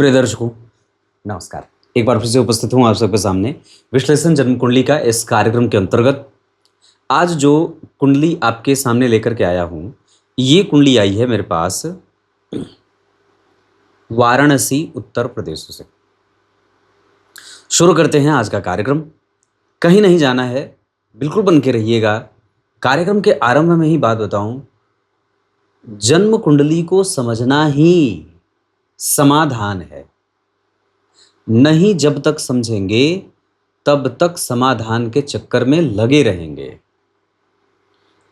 प्रिय दर्शकों, नमस्कार। एक बार फिर से उपस्थित हूँ आप सबके सामने विश्लेषण जन्म कुंडली का इस कार्यक्रम के अंतर्गत। आज जो कुंडली आपके सामने लेकर के आया हूँ, ये कुंडली आई है मेरे पास वाराणसी उत्तर प्रदेश से। शुरू करते हैं आज का कार्यक्रम। कहीं नहीं जाना है, बिल्कुल बन के रहिएगा। कार्यक्रम के आरंभ में ही बात बताऊं, जन्म कुंडली को समझना ही समाधान है। नहीं जब तक समझेंगे तब तक समाधान के चक्कर में लगे रहेंगे।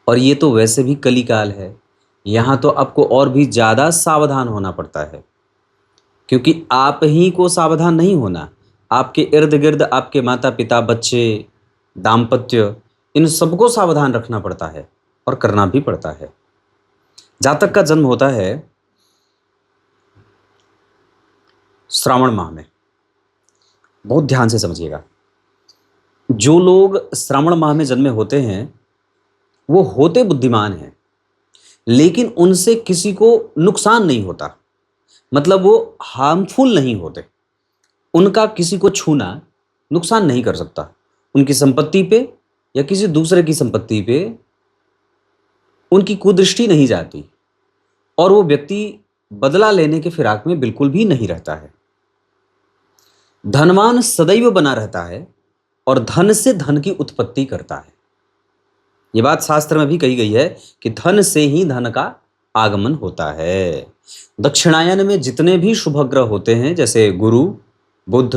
और ये तो वैसे भी कलिकाल है, यहाँ तो आपको और भी ज़्यादा सावधान होना पड़ता है, क्योंकि आप ही को सावधान नहीं होना, आपके इर्द गिर्द आपके माता पिता, बच्चे, दाम्पत्य, इन सबको सावधान रखना पड़ता है और करना भी पड़ता है। जातक का जन्म होता है श्रावण माह में। बहुत ध्यान से समझिएगा, जो लोग श्रावण माह में जन्मे होते हैं वो होते बुद्धिमान हैं, लेकिन उनसे किसी को नुकसान नहीं होता। मतलब वो हार्मफुल नहीं होते, उनका किसी को छूना नुकसान नहीं कर सकता। उनकी संपत्ति पे या किसी दूसरे की संपत्ति पे उनकी कुदृष्टि नहीं जाती, और वो व्यक्ति बदला लेने के फिराक में बिल्कुल भी नहीं रहता है। धनवान सदैव बना रहता है और धन से धन की उत्पत्ति करता है। ये बात शास्त्र में भी कही गई है कि धन से ही धन का आगमन होता है। दक्षिणायन में जितने भी शुभ ग्रह होते हैं, जैसे गुरु, बुध,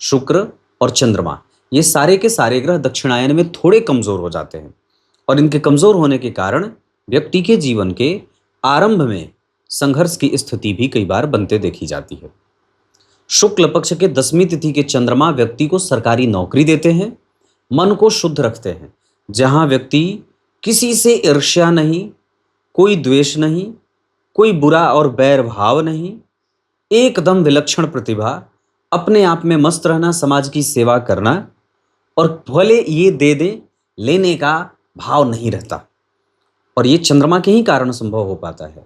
शुक्र और चंद्रमा, ये सारे के सारे ग्रह दक्षिणायन में थोड़े कमजोर हो जाते हैं, और इनके कमजोर होने के कारण व्यक्ति के जीवन के आरंभ में संघर्ष की स्थिति भी कई बार बनते देखी जाती है। शुक्ल पक्ष के 10वीं तिथि के चंद्रमा व्यक्ति को सरकारी नौकरी देते हैं, मन को शुद्ध रखते हैं, जहां व्यक्ति किसी से ईर्ष्या नहीं, कोई द्वेष नहीं, कोई बुरा और बैर भाव नहीं, एकदम विलक्षण प्रतिभा, अपने आप में मस्त रहना, समाज की सेवा करना, और भले ये दे दे लेने का भाव नहीं रहता। और ये चंद्रमा के ही कारण संभव हो पाता है।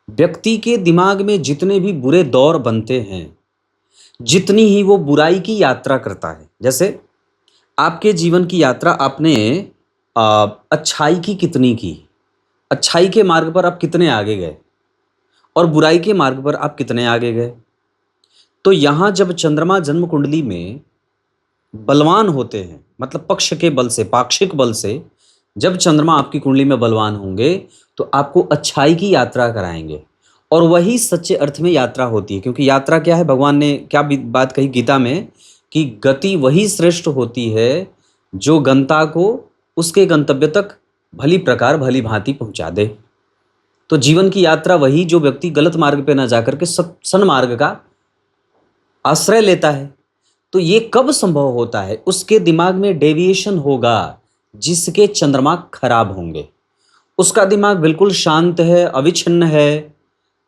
व्यक्ति के दिमाग में जितने भी बुरे दौर बनते हैं, जितनी ही वो बुराई की यात्रा करता है, जैसे आपके जीवन की यात्रा आपने अच्छाई की कितनी की, अच्छाई के मार्ग पर आप कितने आगे गए और बुराई के मार्ग पर आप कितने आगे गए। तो यहाँ जब चंद्रमा जन्म कुंडली में बलवान होते हैं, मतलब पक्ष के बल से, पाक्षिक बल से, जब चंद्रमा आपकी कुंडली में बलवान होंगे तो आपको अच्छाई की यात्रा कराएंगे, और वही सच्चे अर्थ में यात्रा होती है। क्योंकि यात्रा क्या है, भगवान ने क्या बात कही गीता में कि गति वही श्रेष्ठ होती है जो गंता को उसके गंतव्य तक भली प्रकार भली भांति पहुंचा दे। तो जीवन की यात्रा वही जो व्यक्ति गलत मार्ग पे ना जाकर के सन्मार्ग का आश्रय लेता है। तो ये कब संभव होता है, उसके दिमाग में डेविएशन होगा, जिसके चंद्रमा खराब होंगे। उसका दिमाग बिल्कुल शांत है, अविच्छिन्न है,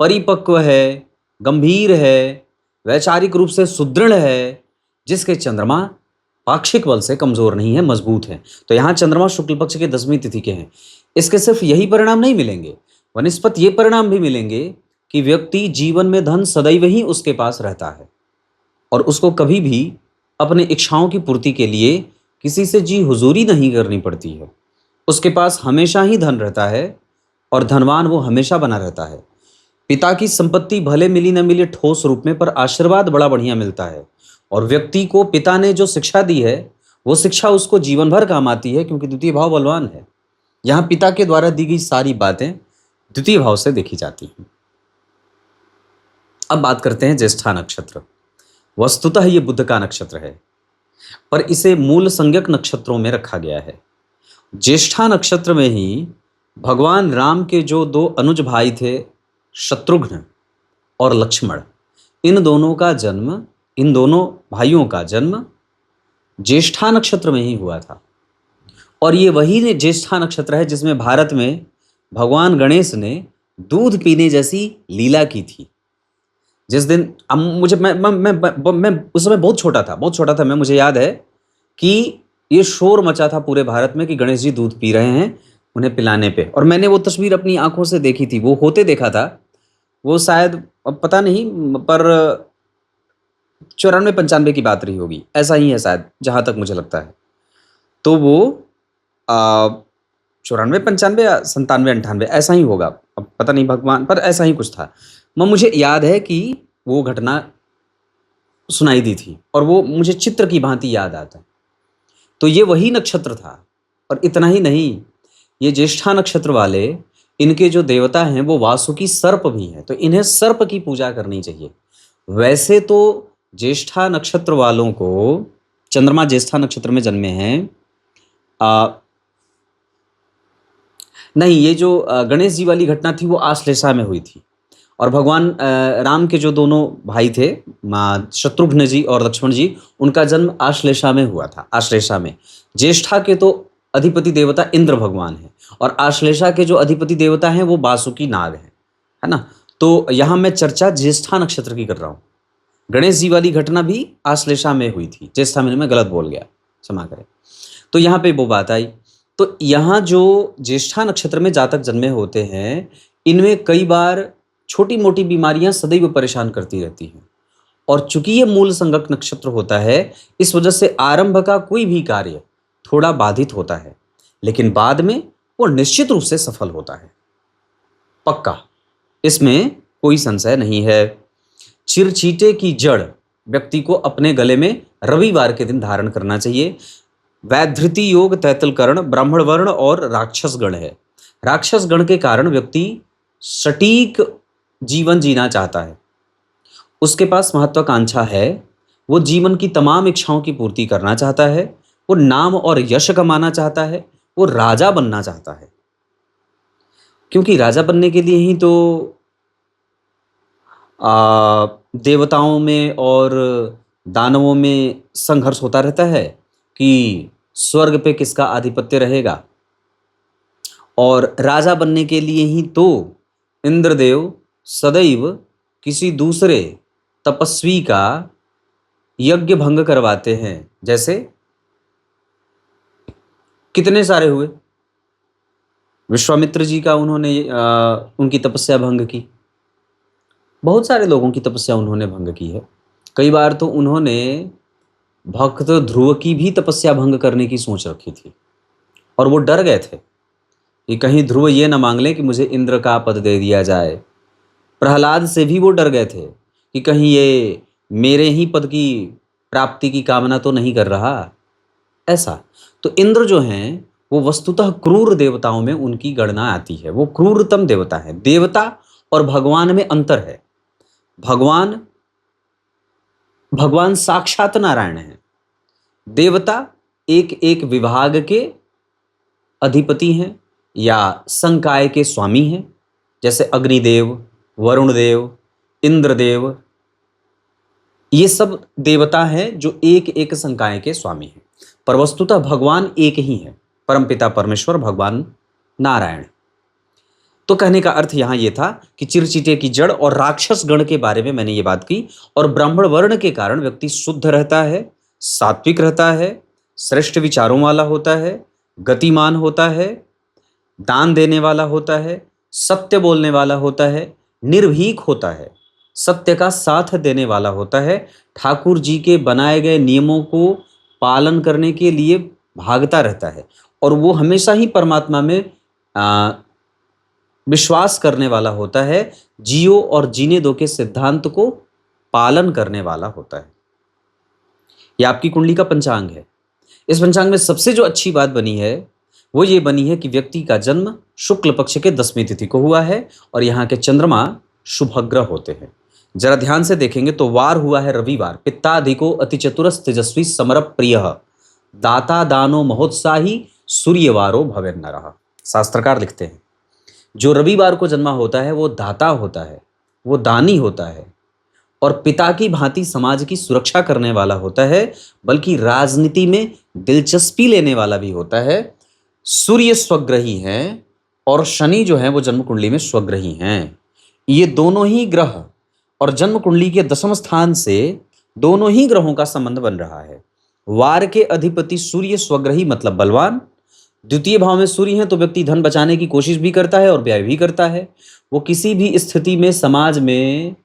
परिपक्व है, गंभीर है, वैचारिक रूप से सुदृढ़ है, जिसके चंद्रमा पाक्षिक बल से कमजोर नहीं है, मजबूत है। तो यहाँ चंद्रमा शुक्ल पक्ष के 10वीं तिथि के हैं। इसके सिर्फ यही परिणाम नहीं मिलेंगे, वनिस्पत ये परिणाम भी मिलेंगे कि व्यक्ति जीवन में धन सदैव ही उसके पास रहता है, और उसको कभी भी अपने इच्छाओं की पूर्ति के लिए किसी से जी हुजूरी नहीं करनी पड़ती है। उसके पास हमेशा ही धन रहता है, और धनवान वो हमेशा बना रहता है। पिता की संपत्ति भले मिली न मिली ठोस रूप में, पर आशीर्वाद बड़ा बढ़िया मिलता है। और व्यक्ति को पिता ने जो शिक्षा दी है, वो शिक्षा उसको जीवन भर काम आती है, क्योंकि द्वितीय भाव बलवान है। यहाँ पिता के द्वारा दी गई सारी बातें द्वितीय भाव से देखी जाती हैं। अब बात करते हैं ज्येष्ठा नक्षत्र। वस्तुतः ये बुध का नक्षत्र है, पर इसे मूल संज्ञक नक्षत्रों में रखा गया है। ज्येष्ठा नक्षत्र में ही भगवान राम के जो 2 अनुज भाई थे, शत्रुघ्न और लक्ष्मण, इन दोनों भाइयों का जन्म ज्येष्ठा नक्षत्र में ही हुआ था। और ये वही ज्येष्ठा नक्षत्र है जिसमें भारत में भगवान गणेश ने दूध पीने जैसी लीला की थी। जिस दिन मुझे मैं उस समय बहुत छोटा था, मुझे याद है कि ये शोर मचा था पूरे भारत में कि गणेश जी दूध पी रहे हैं उन्हें पिलाने पे, और मैंने वो तस्वीर अपनी आंखों से देखी थी, वो होते देखा था। वो शायद अब पता नहीं, पर 94 95 की बात रही होगी, ऐसा ही है शायद, जहां तक मुझे लगता है। तो वो 94 95 या 97 98 ऐसा ही होगा, अब पता नहीं भगवान, पर ऐसा ही कुछ था। मुझे याद है कि वो घटना सुनाई दी थी और वो मुझे चित्र की भांति याद आता है। तो ये वही नक्षत्र था। और इतना ही नहीं, ये ज्येष्ठा नक्षत्र वाले, इनके जो देवता हैं वो वासुकी सर्प भी हैं, तो इन्हें सर्प की पूजा करनी चाहिए। वैसे तो ज्येष्ठा नक्षत्र वालों को, चंद्रमा ज्येष्ठा नक्षत्र में जन्मे हैं, आ, नहीं, ये जो गणेश जी वाली घटना थी वो आश्लेषा में हुई थी। और भगवान राम के जो दोनों भाई थे, शत्रुघ्न जी और लक्ष्मण जी, उनका जन्म आश्लेषा में हुआ था। आश्लेषा में ज्येष्ठा के तो अधिपति देवता इंद्र भगवान है, और आश्लेषा के जो अधिपति देवता हैं वो वासुकी नाग हैं, है ना। तो यहाँ मैं चर्चा ज्येष्ठा नक्षत्र की कर रहा हूँ। गणेश जी वाली घटना भी आश्लेषा में हुई थी, ज्येष्ठा में मैं गलत बोल गया, क्षमा करें। तो यहाँ पे वो बात आई। तो यहाँ जो ज्येष्ठा नक्षत्र में जातक जन्मे होते हैं, इनमें कई बार छोटी मोटी बीमारियां सदैव परेशान करती रहती हैं। और चूंकि ये मूल संगक नक्षत्र होता है, इस वजह से आरंभ का कोई भी कार्य थोड़ा बाधित होता है, लेकिन बाद में वो निश्चित रूप से सफल होता है, पक्का, इसमें कोई संशय नहीं है। चिरचीटे की जड़ व्यक्ति को अपने गले में रविवार के दिन धारण करना चाहिए। वैधृति योग तैतल कर्ण ब्राह्मण वर्ण और राक्षस गण है। राक्षस गण के कारण व्यक्ति सटीक जीवन जीना चाहता है, उसके पास महत्वाकांक्षा है, वो जीवन की तमाम इच्छाओं की पूर्ति करना चाहता है, वो नाम और यश कमाना चाहता है, वो राजा बनना चाहता है। क्योंकि राजा बनने के लिए ही तो देवताओं में और दानवों में संघर्ष होता रहता है कि स्वर्ग पे किसका आधिपत्य रहेगा। और राजा बनने के लिए ही तो इंद्रदेव सदैव किसी दूसरे तपस्वी का यज्ञ भंग करवाते हैं। जैसे कितने सारे हुए, विश्वामित्र जी का उन्होंने उनकी तपस्या भंग की, बहुत सारे लोगों की तपस्या उन्होंने भंग की है। कई बार तो उन्होंने भक्त ध्रुव की भी तपस्या भंग करने की सोच रखी थी, और वो डर गए थे कि कहीं ध्रुव ये ना मांग लें कि मुझे इंद्र का पद दे दिया जाए। प्रहलाद से भी वो डर गए थे कि कहीं ये मेरे ही पद की प्राप्ति की कामना तो नहीं कर रहा, ऐसा। तो इंद्र जो हैं वो वस्तुतः क्रूर देवताओं में उनकी गणना आती है, वो क्रूरतम देवता है। देवता और भगवान में अंतर है। भगवान साक्षात नारायण है, देवता एक एक विभाग के अधिपति हैं या संकाय के स्वामी हैं, जैसे अग्निदेव, वरुण देव, इंद्रदेव, ये सब देवता हैं जो एक एक संकाय के स्वामी हैं। पर वस्तुतः भगवान एक ही है, परमपिता परमेश्वर भगवान नारायण। तो कहने का अर्थ यहां यह था कि चिरचीटे की जड़ और राक्षस गण के बारे में मैंने ये बात की। और ब्राह्मण वर्ण के कारण व्यक्ति शुद्ध रहता है, सात्विक रहता है, श्रेष्ठ विचारों वाला होता है, गतिमान होता है, दान देने वाला होता है, सत्य बोलने वाला होता है, निर्भीक होता है, सत्य का साथ देने वाला होता है, ठाकुर जी के बनाए गए नियमों को पालन करने के लिए भागता रहता है, और वो हमेशा ही परमात्मा में विश्वास करने वाला होता है, जियो और जीने दो के सिद्धांत को पालन करने वाला होता है। यह आपकी कुंडली का पंचांग है। इस पंचांग में सबसे जो अच्छी बात बनी है वो ये बनी है कि व्यक्ति का जन्म शुक्ल पक्ष के 10वीं तिथि को हुआ है, और यहाँ के चंद्रमा शुभग्रह होते हैं। जरा ध्यान से देखेंगे तो वार हुआ है रविवार। पित्ताधिको अति चतुरस तेजस्वी समर प्रिय दाता दानो महोत्साही सूर्यवारो भवे नरः। शास्त्रकार लिखते हैं जो रविवार को जन्मा होता है वो दाता होता है, वो दानी होता है, और पिता की भांति समाज की सुरक्षा करने वाला होता है, बल्कि राजनीति में दिलचस्पी लेने वाला भी होता है। सूर्य स्वग्रही हैं और शनि जो है वो जन्म कुंडली में स्वग्रही हैं। ये दोनों ही ग्रह और जन्म कुंडली के 10वें स्थान से दोनों ही ग्रहों का संबंध बन रहा है। वार के अधिपति सूर्य स्वग्रही मतलब बलवान, द्वितीय भाव में सूर्य है तो व्यक्ति धन बचाने की कोशिश भी करता है और व्यय भी करता है। वो किसी भी स्थिति में समाज में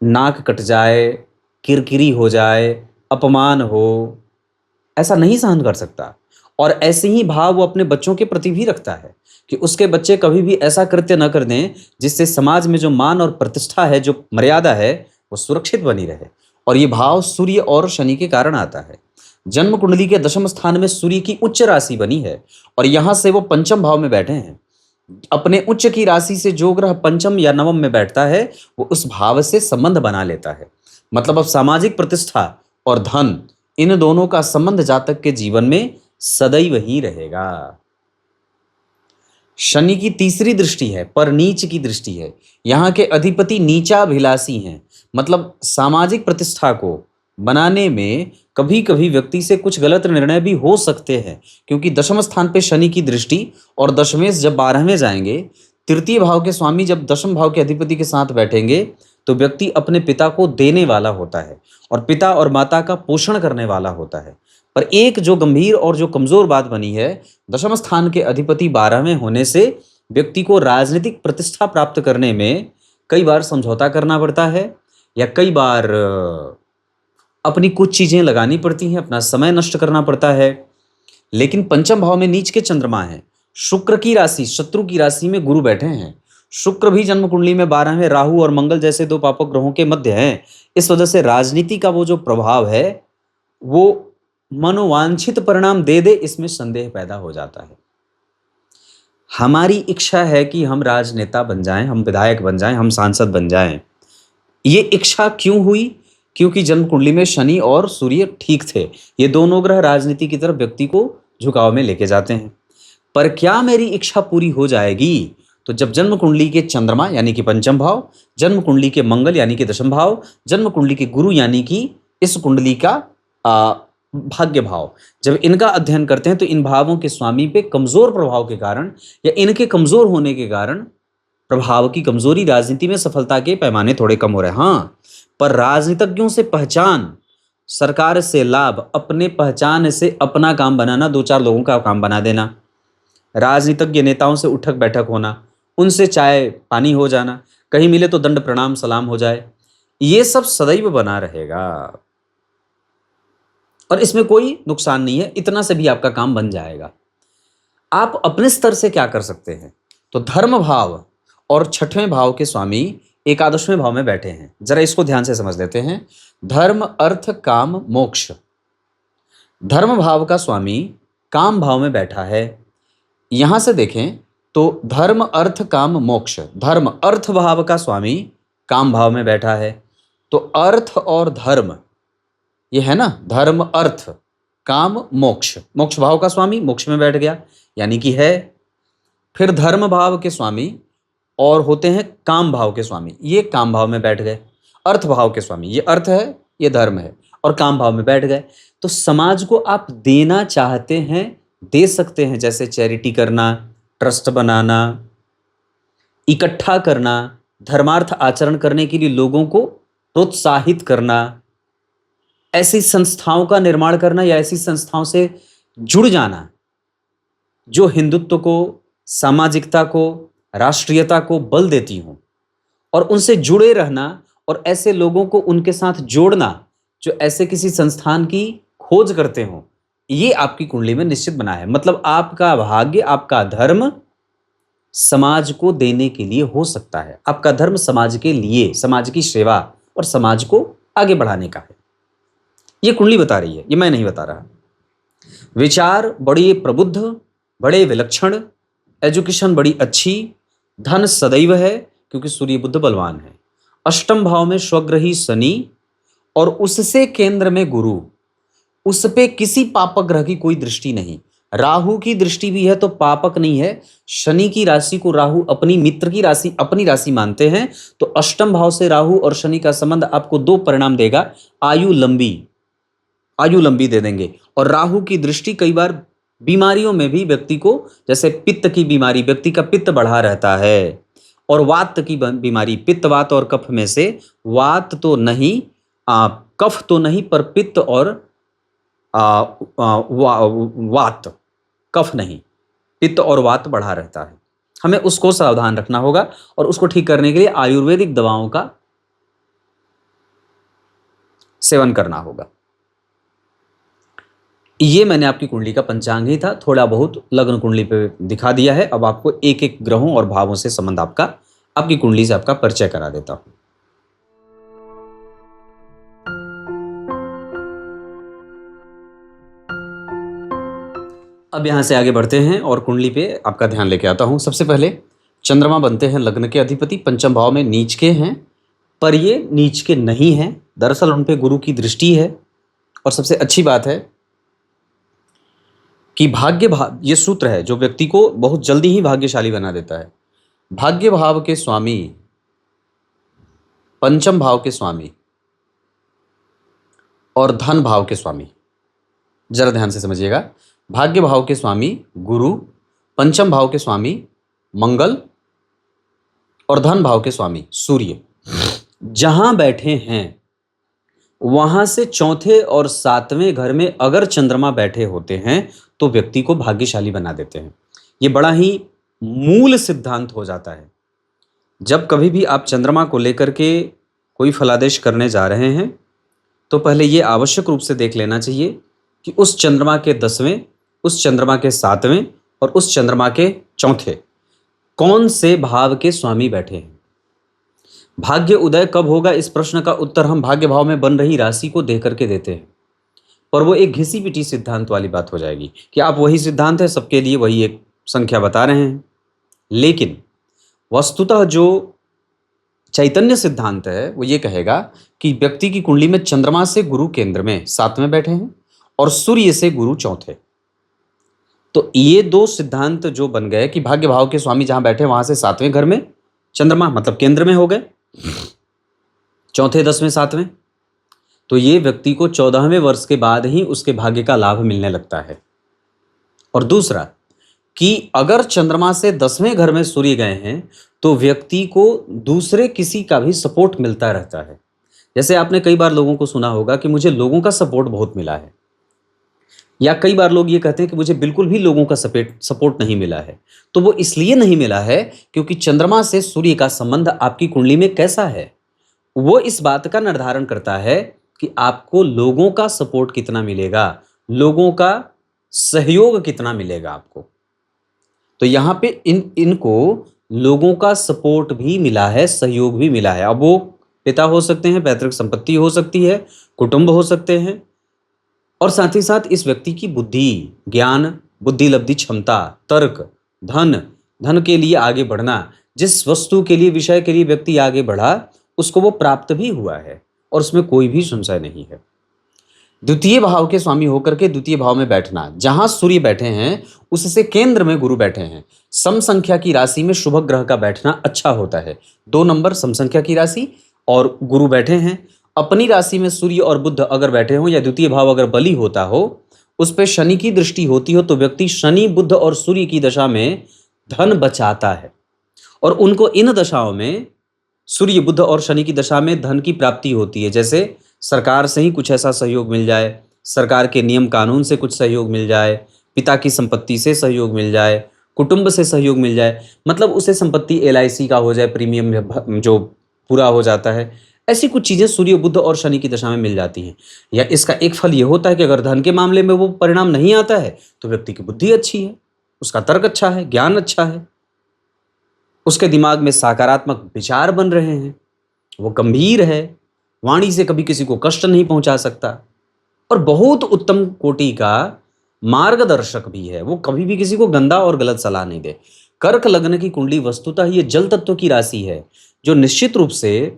नाक कट जाए, किरकिरी हो जाए, अपमान हो, ऐसा नहीं सहन कर सकता। और ऐसे ही भाव वो अपने बच्चों के प्रति भी रखता है कि उसके बच्चे कभी भी ऐसा कृत्य न कर दें जिससे समाज में जो मान और प्रतिष्ठा है, जो मर्यादा है, वो सुरक्षित बनी रहे। और ये भाव सूर्य और शनि के कारण आता है। जन्म कुंडली के दशम स्थान में सूर्य की उच्च राशि बनी है और यहां से वो पंचम भाव में बैठे हैं। अपने उच्च की राशि से जो ग्रह पंचम या नवम में बैठता है वो उस भाव से संबंध बना लेता है। मतलब अब सामाजिक प्रतिष्ठा और धन, इन दोनों का संबंध जातक के जीवन में सदैव ही रहेगा। शनि की तीसरी दृष्टि है, पर नीच की दृष्टि है। यहाँ के अधिपति नीचाभिलाषी हैं। मतलब सामाजिक प्रतिष्ठा को बनाने में कभी कभी व्यक्ति से कुछ गलत निर्णय भी हो सकते हैं, क्योंकि दशम स्थान पे शनि की दृष्टि और दशमेश जब 12वें जाएंगे, तृतीय भाव के स्वामी जब दशम भाव के अधिपति के साथ बैठेंगे तो व्यक्ति अपने पिता को देने वाला होता है और पिता और माता का पोषण करने वाला होता है। पर एक जो गंभीर और जो कमजोर बात बनी है, दशम स्थान के अधिपति 12वें होने से व्यक्ति को राजनीतिक प्रतिष्ठा प्राप्त करने में कई बार समझौता करना पड़ता है या कई बार अपनी कुछ चीजें लगानी पड़ती हैं, अपना समय नष्ट करना पड़ता है। लेकिन पंचम भाव में नीच के चंद्रमा है, शुक्र की राशि, शत्रु की राशि में गुरु बैठे हैं। शुक्र भी जन्म कुंडली में 12वें राहु और मंगल जैसे दो पापक ग्रहों के मध्य हैं। इस वजह से राजनीति का वो जो प्रभाव है वो मनोवांछित परिणाम दे दे, इसमें संदेह पैदा हो जाता है। हमारी इच्छा है कि हम राजनेता बन जाएं, हम विधायक बन जाएं, हम सांसद बन जाएं। ये इच्छा क्यों हुई? क्योंकि जन्म कुंडली में शनि और सूर्य ठीक थे। ये दोनों ग्रह राजनीति की तरफ व्यक्ति को झुकाव में लेके जाते हैं। पर क्या मेरी इच्छा पूरी हो जाएगी? तो जब जन्म कुंडली के चंद्रमा यानी कि पंचम भाव, जन्म कुंडली के मंगल यानी कि दशम भाव, जन्म कुंडली के गुरु यानी कि इस कुंडली का भाग्य भाव, जब इनका अध्ययन करते हैं तो इन भावों के स्वामी पे कमजोर प्रभाव के कारण या इनके कमजोर होने के कारण प्रभाव की कमजोरी, राजनीति में सफलता के पैमाने थोड़े कम हो रहे हैं। हाँ, पर राजनीतिज्ञों से पहचान, सरकार से लाभ, अपने पहचान से अपना काम बनाना, दो चार लोगों का काम बना देना, राजनीतिज्ञ नेताओं से उठक बैठक होना, उनसे चाय पानी हो जाना, कहीं मिले तो दंड प्रणाम सलाम हो जाए, ये सब सदैव बना रहेगा और इसमें कोई नुकसान नहीं है। इतना से भी आपका काम बन जाएगा। आप अपने स्तर से क्या कर सकते हैं? तो धर्म भाव और छठवें भाव के स्वामी एकादशवें भाव में बैठे हैं। जरा इसको ध्यान से समझ लेते हैं। धर्म, अर्थ, काम, मोक्ष। धर्म भाव का स्वामी काम भाव में बैठा है। यहां से देखें तो धर्म, अर्थ, काम, मोक्ष। धर्म अर्थ भाव का स्वामी काम भाव में बैठा है। तो अर्थ और धर्म, ये है ना, धर्म, अर्थ, काम, मोक्ष। मोक्ष भाव का स्वामी मोक्ष में बैठ गया, यानी कि है। फिर धर्म भाव के स्वामी और होते हैं काम भाव के स्वामी, ये काम भाव में बैठ गए। अर्थ भाव के स्वामी, ये अर्थ है, ये धर्म है, और काम भाव में बैठ गए। तो समाज को आप देना चाहते हैं, दे सकते हैं, जैसे चैरिटी करना, ट्रस्ट बनाना, इकट्ठा करना, धर्मार्थ आचरण करने के लिए लोगों को प्रोत्साहित करना, ऐसी संस्थाओं का निर्माण करना या ऐसी संस्थाओं से जुड़ जाना जो हिंदुत्व को, सामाजिकता को, राष्ट्रीयता को बल देती हों, और उनसे जुड़े रहना और ऐसे लोगों को उनके साथ जोड़ना जो ऐसे किसी संस्थान की खोज करते हों, ये आपकी कुंडली में निश्चित बना है। मतलब आपका भाग्य, आपका धर्म समाज को देने के लिए हो सकता है। आपका धर्म समाज के लिए, समाज की सेवा और समाज को आगे बढ़ाने का है। ये कुंडली बता रही है, ये मैं नहीं बता रहा। विचार बड़े प्रबुद्ध, बड़े विलक्षण, एजुकेशन बड़ी अच्छी, धन सदैव है क्योंकि सूर्य बुध बलवान है। अष्टम भाव में स्वग्रही शनि और उससे केंद्र में गुरु, उस पे किसी पापक ग्रह की कोई दृष्टि नहीं। राहु की दृष्टि भी है तो पापक नहीं है। शनि की राशि को राहु अपनी मित्र की राशि, अपनी राशि मानते हैं। तो अष्टम भाव से राहु और शनि का संबंध आपको दो परिणाम देगा। आयु लंबी दे देंगे। और राहु की दृष्टि कई बार बीमारियों में भी व्यक्ति को, जैसे पित्त की बीमारी, व्यक्ति का पित्त बढ़ा रहता है, और वात की बीमारी, पित्त वात और कफ में से वात तो नहीं, कफ तो नहीं, पर पित्त और वात, कफ नहीं, पित्त और वात बढ़ा रहता है। हमें उसको सावधान रखना होगा और उसको ठीक करने के लिए आयुर्वेदिक दवाओं का सेवन करना होगा। ये मैंने आपकी कुंडली का पंचांग ही था, थोड़ा बहुत लग्न कुंडली पे दिखा दिया है। अब आपको एक एक ग्रहों और भावों से संबंध आपकी कुंडली से आपका परिचय करा देता हूं। अब यहां से आगे बढ़ते हैं और कुंडली पे आपका ध्यान लेके आता हूं। सबसे पहले चंद्रमा बनते हैं लग्न के अधिपति, पंचम भाव में नीच के हैं, पर ये नीच के नहीं हैं, दरअसल उन पे गुरु की दृष्टि है। और सबसे अच्छी बात है कि भाग्य भाव, ये सूत्र है जो व्यक्ति को बहुत जल्दी ही भाग्यशाली बना देता है। भाग्य भाव के स्वामी, पंचम भाव के स्वामी और धन भाव के स्वामी, जरा ध्यान से समझिएगा। भाग्य भाव के स्वामी गुरु, पंचम भाव के स्वामी मंगल और धन भाव के स्वामी सूर्य जहां बैठे हैं, वहां से चौथे और सातवें घर में अगर चंद्रमा बैठे होते हैं तो व्यक्ति को भाग्यशाली बना देते हैं। ये बड़ा ही मूल सिद्धांत हो जाता है। जब कभी भी आप चंद्रमा को लेकर के कोई फलादेश करने जा रहे हैं तो पहले ये आवश्यक रूप से देख लेना चाहिए कि उस चंद्रमा के 10वें, उस चंद्रमा के 7वें और उस चंद्रमा के चौथे कौन से भाव के स्वामी बैठे हैं। भाग्य उदय कब होगा, इस प्रश्न का उत्तर हम भाग्य भाव में बन रही राशि को देख करके देते हैं, पर वो एक घिसी पिटी सिद्धांत वाली बात हो जाएगी कि आप वही सिद्धांत है, सबके लिए वही एक संख्या बता रहे हैं। लेकिन वस्तुतः जो चैतन्य सिद्धांत है वो ये कहेगा कि व्यक्ति की कुंडली में चंद्रमा से गुरु केंद्र में 7वें बैठे हैं और सूर्य से गुरु चौथे। तो ये दो सिद्धांत जो बन गए कि भाग्य भाव के स्वामी जहां बैठे वहां से 7वें घर में चंद्रमा मतलब केंद्र में हो गए, चौथे 10वें 7वें, तो ये व्यक्ति को 14वें वर्ष के बाद ही उसके भाग्य का लाभ मिलने लगता है। और दूसरा कि अगर चंद्रमा से 10वें घर में सूर्य गए हैं तो व्यक्ति को दूसरे किसी का भी सपोर्ट मिलता रहता है। जैसे आपने कई बार लोगों को सुना होगा कि मुझे लोगों का सपोर्ट बहुत मिला है, या कई बार लोग ये कहते हैं कि मुझे बिल्कुल भी लोगों का सपोर्ट नहीं मिला है। तो वो इसलिए नहीं मिला है क्योंकि चंद्रमा से सूर्य का संबंध आपकी कुंडली में कैसा है, वो इस बात का निर्धारण करता है कि आपको लोगों का सपोर्ट कितना मिलेगा, लोगों का सहयोग कितना मिलेगा आपको। तो यहां पे इनको लोगों का सपोर्ट भी मिला है, सहयोग भी मिला है। अब वो पिता हो सकते हैं, पैतृक संपत्ति हो सकती है, कुटुंब हो सकते हैं, और साथ ही साथ इस व्यक्ति की बुद्धि, ज्ञान, बुद्धि लब्धि क्षमता, तर्क, धन के लिए आगे बढ़ना, जिस वस्तु के लिए, विषय के लिए व्यक्ति आगे बढ़ा उसको वो प्राप्त भी हुआ है और उसमें कोई भी संशय नहीं है। द्वितीय भाव के स्वामी होकर के द्वितीय भाव में बैठना, जहां सूर्य बैठे हैं उससे केंद्र में गुरु बैठे हैं। सम संख्या की राशि में शुभ ग्रह का बैठना अच्छा होता है। 2 नंबर सम संख्या की राशि और गुरु बैठे हैं। अपनी राशि में सूर्य और बुध अगर बैठे हो या द्वितीय भाव अगर बली होता हो, उस पर शनि की दृष्टि होती हो, तो व्यक्ति शनि बुध और सूर्य की दशा में धन बचाता है। और उनको इन दशाओं में, सूर्य बुध और शनि की दशा में धन की प्राप्ति होती है। जैसे सरकार से ही कुछ ऐसा सहयोग मिल जाए, सरकार के नियम कानून से कुछ सहयोग मिल जाए, पिता की संपत्ति से सहयोग मिल जाए, कुटुंब से सहयोग मिल जाए, मतलब उसे संपत्ति LIC का हो जाए, प्रीमियम जो पूरा हो जाता है। ऐसी कुछ चीजें सूर्य बुध और शनि की दशा में मिल जाती हैं। या इसका एक फल ये होता है कि अगर धन के मामले में वो परिणाम नहीं आता है तो व्यक्ति की बुद्धि अच्छी है, उसका तर्क अच्छा है, ज्ञान अच्छा है, उसके दिमाग में सकारात्मक विचार बन रहे हैं, वो गंभीर है, वाणी से कभी किसी को कष्ट नहीं पहुंचा सकता, और बहुत उत्तम कोटि का मार्गदर्शक भी है। वो कभी भी किसी को गंदा और गलत सलाह नहीं दे। कर्क लग्न की कुंडली वस्तुतः ये जल तत्व की राशि है, जो निश्चित रूप से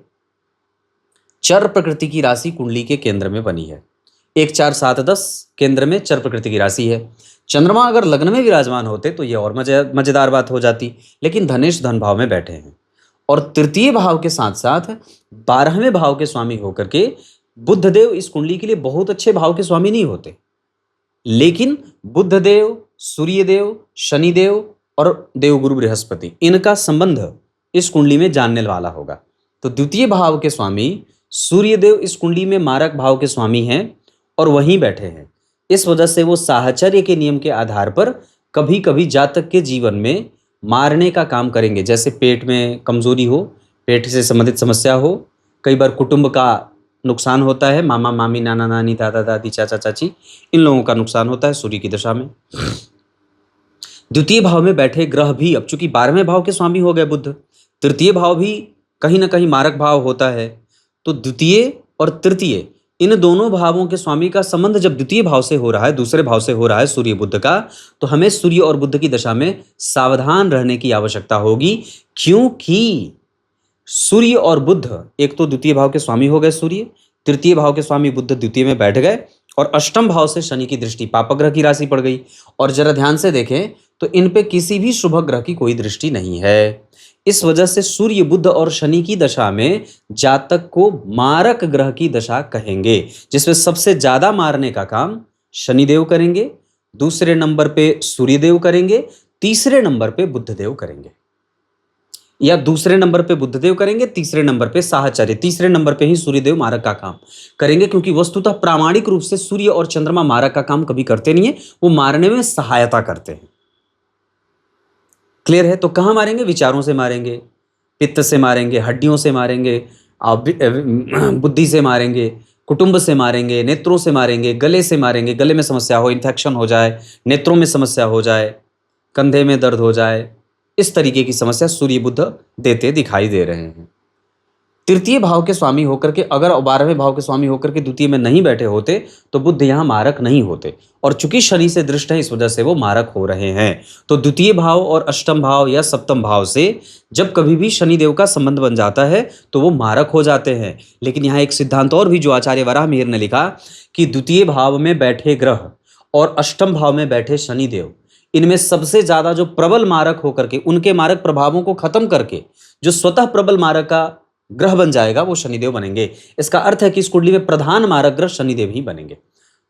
चर प्रकृति की राशि कुंडली के केंद्र में बनी है। 1 4 7 10 केंद्र में चर प्रकृति की राशि है। चंद्रमा अगर लग्न में विराजमान होते तो ये और मजेदार बात हो जाती, लेकिन धनेश धन भाव में बैठे हैं और तृतीय भाव के साथ साथ 12वें भाव के स्वामी होकर के बुधदेव इस कुंडली के लिए बहुत अच्छे भाव के स्वामी नहीं होते, लेकिन बुधदेव, सूर्यदेव, शनिदेव और देवगुरु बृहस्पति, इनका संबंध इस कुंडली में जानने वाला होगा। तो द्वितीय भाव के स्वामी सूर्यदेव इस कुंडली में मारक भाव के स्वामी हैं और वहीं बैठे हैं। इस वजह से वो साहचर्य के नियम के आधार पर कभी कभी जातक के जीवन में मारने का काम करेंगे। जैसे पेट में कमजोरी हो, पेट से संबंधित समस्या हो, कई बार कुटुंब का नुकसान होता है, मामा मामी नाना नानी दादा दादी चाचा चाची, इन लोगों का नुकसान होता है सूर्य की दशा में। द्वितीय भाव में बैठे ग्रह भी, अब चूंकि 12वें भाव के स्वामी हो गए बुध, तृतीय भाव भी कहीं ना कहीं मारक भाव होता है, तो द्वितीय और तृतीय इन दोनों भावों के स्वामी का संबंध जब द्वितीय भाव से हो रहा है, दूसरे भाव से हो रहा है सूर्य बुध का, तो हमें सूर्य और बुध की दशा में सावधान रहने की आवश्यकता होगी, क्योंकि सूर्य और बुध एक तो द्वितीय भाव के स्वामी हो गए सूर्य, तृतीय भाव के स्वामी बुध द्वितीय में बैठ गए, और अष्टम भाव से शनि की दृष्टि पापक ग्रह की राशि पड़ गई। और जरा ध्यान से देखें तो इन पे किसी भी शुभ ग्रह की कोई दृष्टि नहीं है। इस वजह से सूर्य बुध और शनि की दशा में जातक को मारक ग्रह की दशा कहेंगे, जिसमें सबसे ज्यादा मारने का काम शनिदेव करेंगे, दूसरे नंबर पे सूर्यदेव करेंगे, तीसरे नंबर पे बुधदेव करेंगे, या दूसरे नंबर पे बुधदेव करेंगे, तीसरे नंबर पे साहचर्य, तीसरे नंबर पे ही सूर्यदेव मारक का काम करेंगे, क्योंकि वस्तुतः प्रामाणिक रूप से सूर्य और चंद्रमा मारक का काम कभी करते नहीं है, वो मारने में सहायता करते हैं। क्लियर है? तो कहां मारेंगे? विचारों से मारेंगे, पित्त से मारेंगे, हड्डियों से मारेंगे, बुद्धि से मारेंगे, कुटुंब से मारेंगे, नेत्रों से मारेंगे, गले से मारेंगे, गले में समस्या हो, इन्फेक्शन हो जाए, नेत्रों में समस्या हो जाए, कंधे में दर्द हो जाए, इस तरीके की समस्या सूर्य बुध देते दिखाई दे रहे हैं। तृतीय भाव के स्वामी होकर के, अगर 12वें भाव के स्वामी होकर के द्वितीय में नहीं बैठे होते तो बुध यहां मारक नहीं होते, और चूंकि शनि से दृष्ट है इस वजह से वो मारक हो रहे हैं। तो द्वितीय भाव और अष्टम भाव या सप्तम भाव से जब कभी भी शनिदेव का संबंध बन जाता है तो वो मारक हो जाते हैं। लेकिन यहाँ एक सिद्धांत और भी जो आचार्य वराह मिहिर ने लिखा कि द्वितीय भाव में बैठे ग्रह और अष्टम भाव में बैठे शनिदेव, इनमें सबसे ज्यादा जो प्रबल मारक होकर के उनके मारक प्रभावों को खत्म करके जो स्वतः प्रबल मारक का ग्रह बन जाएगा वो शनिदेव बनेंगे। इसका अर्थ है कि इस कुंडली में प्रधान मारक ग्रह शनिदेव ही बनेंगे।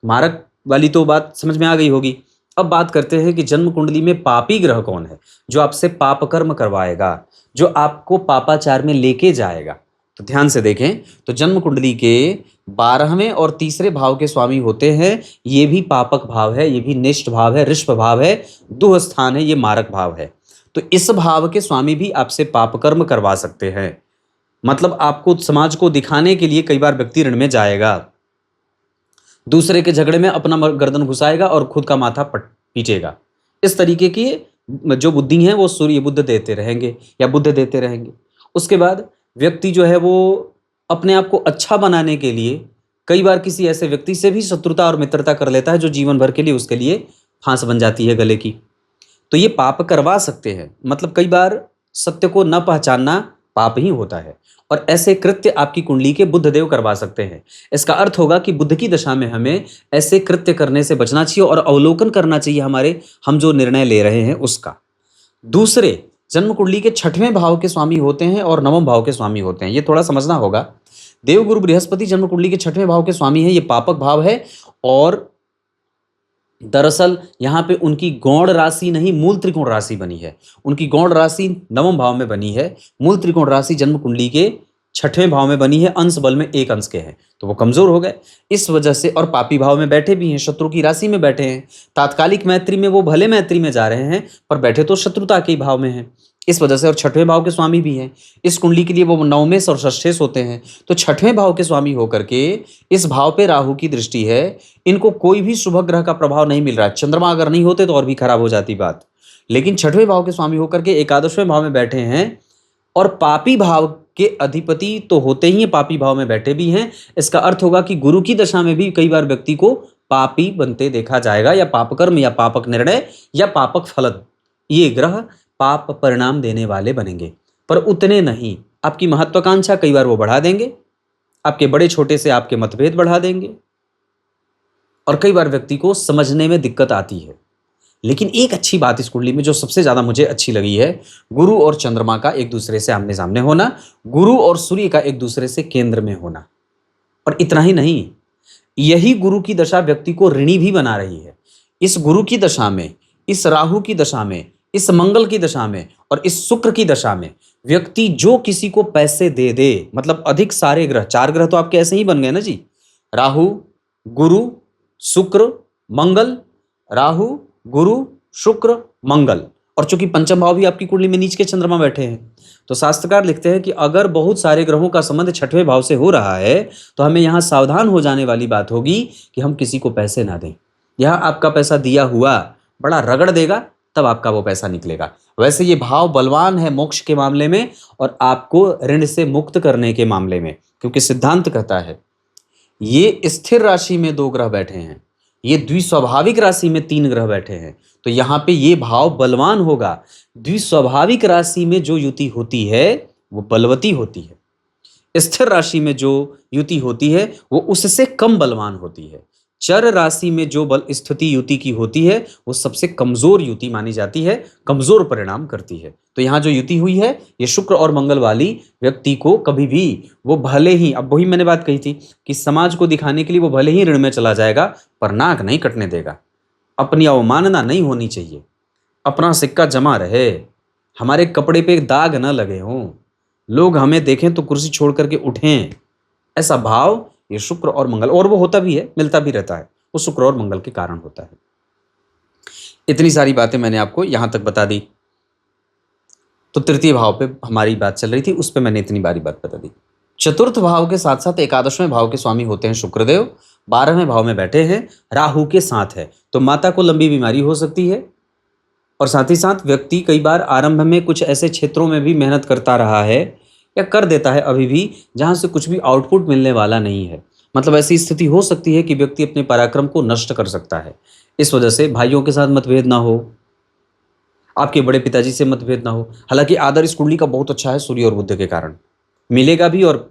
मारक वाली तो बात समझ में आ गई होगी। अब बात करते हैं कि जन्म कुंडली में पापी ग्रह कौन है, जो आपसे पाप कर्म करवाएगा, जो आपको पापाचार में लेके जाएगा। तो ध्यान से देखें तो जन्म कुंडली के 12वें और तीसरे भाव के स्वामी होते हैं, ये भी पापक भाव है, ये भी निष्ठ भाव है, ऋषभ भाव है, दुह स्थान है, ये मारक भाव है। तो इस भाव के स्वामी भी आपसे पाप कर्म करवा सकते हैं। मतलब आपको समाज को दिखाने के लिए कई बार व्यक्ति ऋण में जाएगा, दूसरे के झगड़े में अपना गर्दन घुसाएगा और खुद का माथा पीटेगा। इस तरीके की जो बुद्धि है वो सूर्य बुध देते रहेंगे या बुध देते रहेंगे। उसके बाद व्यक्ति जो है वो अपने आप को अच्छा बनाने के लिए कई बार किसी ऐसे व्यक्ति से भी शत्रुता और मित्रता कर लेता है जो जीवन भर के लिए उसके लिए फांस बन जाती है गले की। तो ये पाप करवा सकते हैं। मतलब कई बार सत्य को न पहचानना पाप ही होता है, और ऐसे कृत्य आपकी कुंडली के बुधदेव करवा सकते हैं। इसका अर्थ होगा कि बुध की दशा में हमें ऐसे कृत्य करने से बचना चाहिए और अवलोकन करना चाहिए हमारे, हम जो निर्णय ले रहे हैं उसका। दूसरे, जन्म कुंडली के 6वें भाव के स्वामी होते हैं और 9वें भाव के स्वामी होते हैं, ये थोड़ा समझना होगा। देवगुरु बृहस्पति जन्म कुंडली के 6वें भाव के स्वामी हैं, ये पापक भाव है, और दरअसल यहाँ पे उनकी गौण राशि नहीं मूल त्रिकोण राशि बनी है। उनकी गौण राशि 9वें भाव में बनी है, मूल त्रिकोण राशि जन्म कुंडली के 6वें भाव में बनी है, अंश बल में 1 अंश के हैं, तो वो कमजोर हो गए इस वजह से। और पापी भाव में बैठे भी हैं, शत्रु की राशि में बैठे हैं। तात्कालिक मैत्री में वो भले मैत्री में जा रहे हैं पर बैठे तो शत्रुता के भाव में हैं, इस वजह से। और 6वें भाव के स्वामी भी हैं इस कुंडली के लिए, वो 9वें और 6ठेस होते हैं। तो 6वें भाव के स्वामी होकर के इस भाव पे राहु की दृष्टि है, इनको कोई भी शुभ ग्रह का प्रभाव नहीं मिल रहा है। चंद्रमा अगर नहीं होते तो और भी खराब हो जाती बात, लेकिन 6वें भाव के स्वामी होकर के 11वें भाव में बैठे हैं, और पापी भाव के अधिपति तो होते ही हैं, पापी भाव में बैठे भी हैं। इसका अर्थ होगा कि गुरु की दशा में भी कई बार व्यक्ति को पापी बनते देखा जाएगा, या पापकर्म या पापक निर्णय या पापक फलन, ये ग्रह पाप परिणाम देने वाले बनेंगे। पर उतने नहीं, आपकी महत्वाकांक्षा कई बार वो बढ़ा देंगे, आपके बड़े छोटे से आपके मतभेद बढ़ा देंगे, और कई बार व्यक्ति को समझने में दिक्कत आती है। लेकिन एक अच्छी बात इस कुंडली में जो सबसे ज्यादा मुझे अच्छी लगी है, गुरु और चंद्रमा का एक दूसरे से आमने सामने होना, गुरु और सूर्य का एक दूसरे से केंद्र में होना। और इतना ही नहीं, यही गुरु की दशा व्यक्ति को ऋणी भी बना रही है। इस गुरु की दशा में, इस राहु की दशा में, इस मंगल की दशा में और इस शुक्र की दशा में व्यक्ति जो किसी को पैसे दे दे, मतलब अधिक सारे ग्रह, 4 ग्रह तो आपके ऐसे ही बन गए ना जी, राहु, गुरु, शुक्र, मंगल, राहु, गुरु, शुक्र, मंगल, और चूंकि पंचम भाव भी आपकी कुंडली में नीच के चंद्रमा बैठे हैं, तो शास्त्रकार लिखते हैं कि अगर बहुत सारे ग्रहों का संबंध छठवें भाव से हो रहा है तो हमें यहाँ सावधान हो जाने वाली बात होगी कि हम किसी को पैसे ना दें। यहाँ आपका पैसा दिया हुआ बड़ा रगड़ देगा, तब आपका वो पैसा निकलेगा। वैसे ये भाव बलवान है मोक्ष के मामले में और आपको ऋण से मुक्त करने के मामले में, क्योंकि सिद्धांत कहता है ये स्थिर राशि में 2 ग्रह बैठे हैं, ये द्विस्वाभाविक राशि में 3 ग्रह बैठे हैं, तो यहाँ पे ये भाव बलवान होगा। द्विस्वाभाविक राशि में जो युति होती है वो बलवती होती है, स्थिर राशि में जो युति होती है वो उससे कम बलवान होती है। चर राशि में जो बल स्थिति युति की होती है वो सबसे कमजोर युति मानी जाती है, कमजोर परिणाम करती है। तो यहाँ जो युति हुई है ये शुक्र और मंगल वाली व्यक्ति को कभी भी वो भले ही, अब वही मैंने बात कही थी कि समाज को दिखाने के लिए वो भले ही ऋण में चला जाएगा पर नाक नहीं कटने देगा। अपनी अवमानना नहीं होनी चाहिए, अपना सिक्का जमा रहे, हमारे कपड़े पे दाग न लगे हों, लोग हमें देखें तो कुर्सी छोड़ करके उठें, ऐसा भाव ये शुक्र और मंगल, और वो होता भी है, मिलता भी रहता है, वो शुक्र और मंगल के कारण होता है। इतनी सारी बातें मैंने आपको यहां तक बता दी। तो तृतीय भाव पे हमारी बात चल रही थी, उस पे मैंने इतनी बारी बात बता दी। चतुर्थ भाव के साथ साथ एकादशवें भाव के स्वामी होते हैं शुक्रदेव, 12वें भाव में बैठे हैं, राहु के साथ है, तो माता को लंबी बीमारी हो सकती है। और साथ ही साथ व्यक्ति कई बार आरंभ में कुछ ऐसे क्षेत्रों में भी मेहनत करता रहा है या कर देता है अभी भी जहां से कुछ भी आउटपुट मिलने वाला नहीं है। मतलब ऐसी स्थिति हो सकती है कि व्यक्ति अपने पराक्रम को नष्ट कर सकता है। इस वजह से भाइयों के साथ मतभेद ना हो, आपके बड़े पिताजी से मतभेद ना हो। हालांकि आदर इस कुंडली का बहुत अच्छा है, सूर्य और बुध के कारण मिलेगा भी और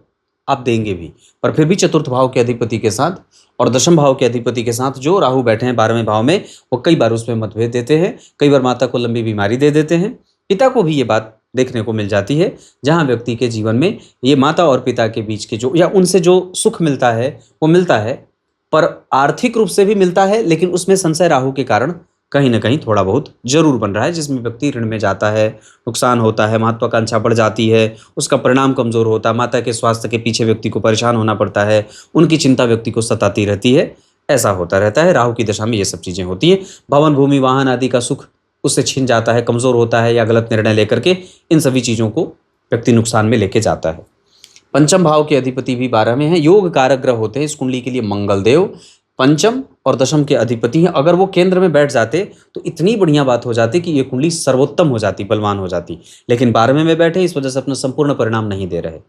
आप देंगे भी, पर फिर भी चतुर्थ भाव के अधिपति के साथ और दशम भाव के अधिपति के साथ जो राहु बैठे हैं 12वें भाव में, वो कई बार उसमें मतभेद देते हैं, कई बार माता को लंबी बीमारी दे देते हैं। पिता को भी ये बात देखने को मिल जाती है, जहां व्यक्ति के जीवन में ये माता और पिता के बीच के जो या उनसे जो सुख मिलता है वो मिलता है, पर आर्थिक रूप से भी मिलता है, लेकिन उसमें संशय राहु के कारण कहीं ना कहीं थोड़ा बहुत जरूर बन रहा है, जिसमें व्यक्ति ऋण में जाता है, नुकसान होता है, महत्वाकांक्षा बढ़ जाती है, उसका परिणाम कमजोर होता है, माता के स्वास्थ्य के पीछे व्यक्ति को परेशान होना पड़ता है, उनकी चिंता व्यक्ति को सताती रहती है। ऐसा होता रहता है, राहु की दशा में ये सब चीजें होती हैं। भवन भूमि वाहन आदि का सुख उससे छीन जाता है, कमजोर होता है, या गलत निर्णय लेकर के इन सभी चीजों को व्यक्ति नुकसान में लेके जाता है। पंचम भाव के अधिपति भी 12 में है, योग कारक ग्रह होते हैं इस कुंडली के लिए मंगल देव, पंचम और दशम के अधिपति हैं। अगर वो केंद्र में बैठ जाते तो इतनी बढ़िया बात हो जाती कि ये कुंडली सर्वोत्तम हो जाती, बलवान हो जाती, लेकिन 12वें में बैठे, इस वजह से अपना संपूर्ण परिणाम नहीं दे रहे।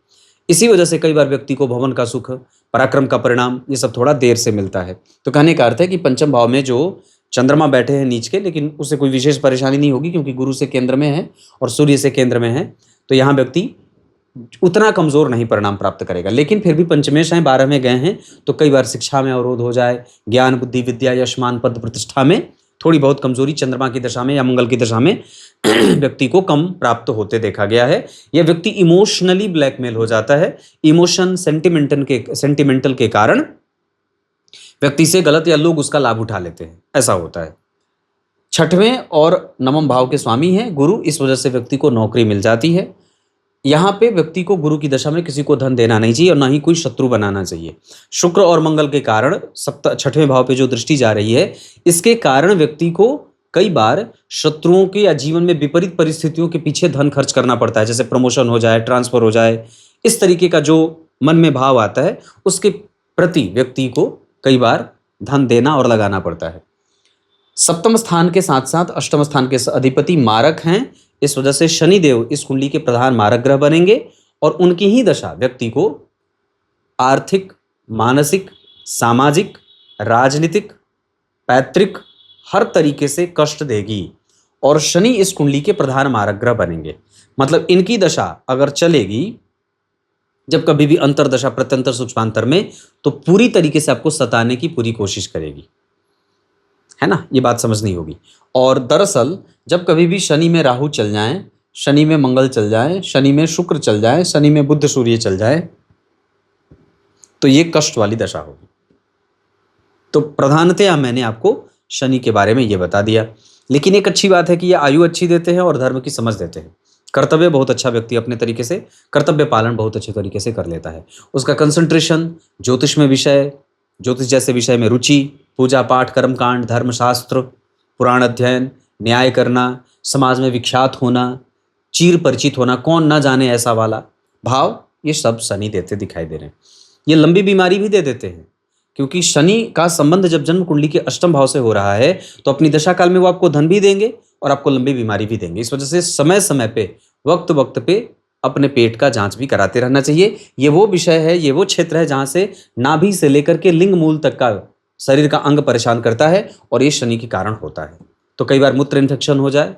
इसी वजह से कई बार व्यक्ति को भवन का सुख, पराक्रम का परिणाम, ये सब थोड़ा देर से मिलता है। तो कहने का अर्थ है कि पंचम भाव में जो चंद्रमा बैठे हैं नीच के, लेकिन उससे कोई विशेष परेशानी नहीं होगी क्योंकि गुरु से केंद्र में है और सूर्य से केंद्र में है, तो यहाँ व्यक्ति उतना कमजोर नहीं परिणाम प्राप्त करेगा। लेकिन फिर भी पंचमेश हैं, 12 में गए हैं, तो कई बार शिक्षा में अवरोध हो जाए, ज्ञान बुद्धि विद्या यश मान पद प्रतिष्ठा में थोड़ी बहुत कमजोरी चंद्रमा की दशा में या मंगल की दशा में व्यक्ति को कम प्राप्त होते देखा गया है। यह व्यक्ति इमोशनली ब्लैकमेल हो जाता है, इमोशन सेंटिमेंटल के कारण व्यक्ति से गलत या लोग उसका लाभ उठा लेते हैं, ऐसा होता है। छठवें और नवम भाव के स्वामी हैं गुरु, इस वजह से व्यक्ति को नौकरी मिल जाती है। यहाँ पे व्यक्ति को गुरु की दशा में किसी को धन देना नहीं चाहिए और ना ही कोई शत्रु बनाना चाहिए। शुक्र और मंगल के कारण छठवें भाव पे जो दृष्टि जा रही है, इसके कारण व्यक्ति को कई बार शत्रुओं के या जीवन में विपरीत परिस्थितियों के पीछे धन खर्च करना पड़ता है, जैसे प्रमोशन हो जाए, ट्रांसफर हो जाए, इस तरीके का जो मन में भाव आता है उसके प्रति व्यक्ति को कई बार धन देना और लगाना पड़ता है। सप्तम स्थान के साथ साथ अष्टम स्थान के अधिपति मारक हैं, इस वजह से शनिदेव इस कुंडली के प्रधान मारक ग्रह बनेंगे और उनकी ही दशा व्यक्ति को आर्थिक, मानसिक, सामाजिक, राजनीतिक, पैतृक हर तरीके से कष्ट देगी। और शनि इस कुंडली के प्रधान मारक ग्रह बनेंगे, मतलब इनकी दशा अगर चलेगी जब कभी भी अंतरदशा प्रत्यंतर सूक्ष्मांतर में, तो पूरी तरीके से आपको सताने की पूरी कोशिश करेगी, है ना, ये बात समझनी होगी। और दरअसल जब कभी भी शनि में राहु चल जाए, शनि में मंगल चल जाए, शनि में शुक्र चल जाए, शनि में बुध सूर्य चल जाए, तो ये कष्ट वाली दशा होगी। तो प्रधानतया मैंने आपको शनि के बारे में ये बता दिया। लेकिन एक अच्छी बात है कि ये आयु अच्छी देते हैं और धर्म की समझ देते हैं। कर्तव्य बहुत अच्छा व्यक्ति अपने तरीके से कर्तव्य पालन बहुत अच्छे तरीके से कर लेता है। उसका कंसंट्रेशन ज्योतिष में विषय, ज्योतिष जैसे विषय में रुचि, पूजा पाठ, कर्मकांड, धर्मशास्त्र, पुराण अध्ययन, न्याय करना, समाज में विख्यात होना, चीर परिचित होना, कौन ना जाने ऐसा वाला भाव, ये सब शनि देते दिखाई दे रहे हैं। ये लंबी बीमारी भी दे देते हैं, क्योंकि शनि का संबंध जब जन्म कुंडली के अष्टम भाव से हो रहा है तो अपनी दशा काल में वो आपको धन भी देंगे और आपको लंबी बीमारी भी देंगे। इस वजह से समय समय पे, वक्त वक्त पे अपने पेट का जांच भी कराते रहना चाहिए। ये वो विषय है, ये वो क्षेत्र है जहां से नाभि से लेकर के लिंग मूल तक का शरीर का अंग परेशान करता है और ये शनि के कारण होता है। तो कई बार मूत्र इन्फेक्शन हो जाए,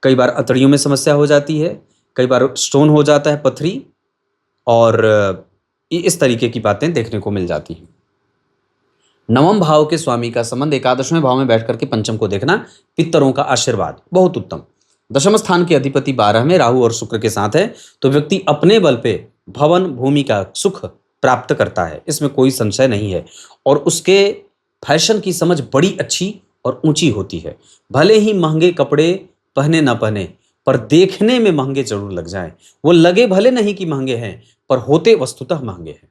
कई बार अतड़ियों में समस्या हो जाती है, कई बार स्टोन हो जाता है, पथरी, और इस तरीके की बातें देखने को मिल जाती हैं। नवम भाव के स्वामी का संबंध एकादशवें भाव में बैठ करके पंचम को देखना, पितरों का आशीर्वाद, बहुत उत्तम। दशम स्थान के अधिपति 12 में राहु और शुक्र के साथ है, तो व्यक्ति अपने बल पे भवन भूमि का सुख प्राप्त करता है, इसमें कोई संशय नहीं है। और उसके फैशन की समझ बड़ी अच्छी और ऊंची होती है। भले ही महंगे कपड़े पहने ना पहने, पर देखने में महंगे जरूर लग जाएं। वो लगे भले नहीं कि महंगे हैं, पर होते वस्तुतः महंगे हैं।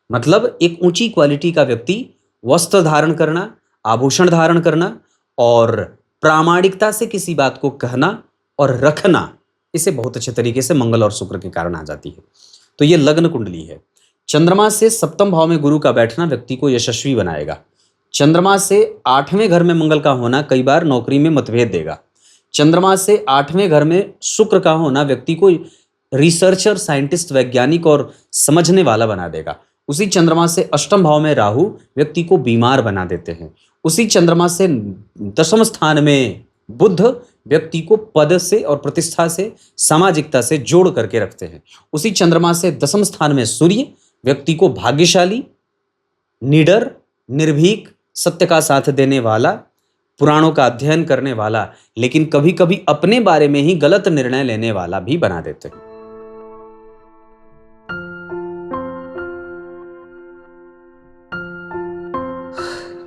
मतलब एक ऊंची क्वालिटी का व्यक्ति वस्त्र धारण करना, आभूषण धारण करना और प्रामाणिकता से किसी बात को कहना और रखना, इसे बहुत अच्छे तरीके से मंगल और शुक्र के कारण आ जाती है। तो ये लग्न कुंडली है। चंद्रमा से सप्तम भाव में गुरु का बैठना व्यक्ति को यशस्वी बनाएगा। चंद्रमा से 8वें घर में मंगल का होना कई बार नौकरी में मतभेद देगा। चंद्रमा से 8वें घर में शुक्र का होना व्यक्ति को रिसर्चर, साइंटिस्ट, वैज्ञानिक और समझने वाला बना देगा। उसी चंद्रमा से अष्टम भाव में राहु व्यक्ति को बीमार बना देते हैं। उसी चंद्रमा से दशम स्थान में बुध व्यक्ति को पद से और प्रतिष्ठा से, सामाजिकता से जोड़ करके रखते हैं। उसी चंद्रमा से दशम स्थान में सूर्य व्यक्ति को भाग्यशाली, निडर, निर्भीक, सत्य का साथ देने वाला, पुराणों का अध्ययन करने वाला, लेकिन कभी कभी अपने बारे में ही गलत निर्णय लेने वाला भी बना देते हैं।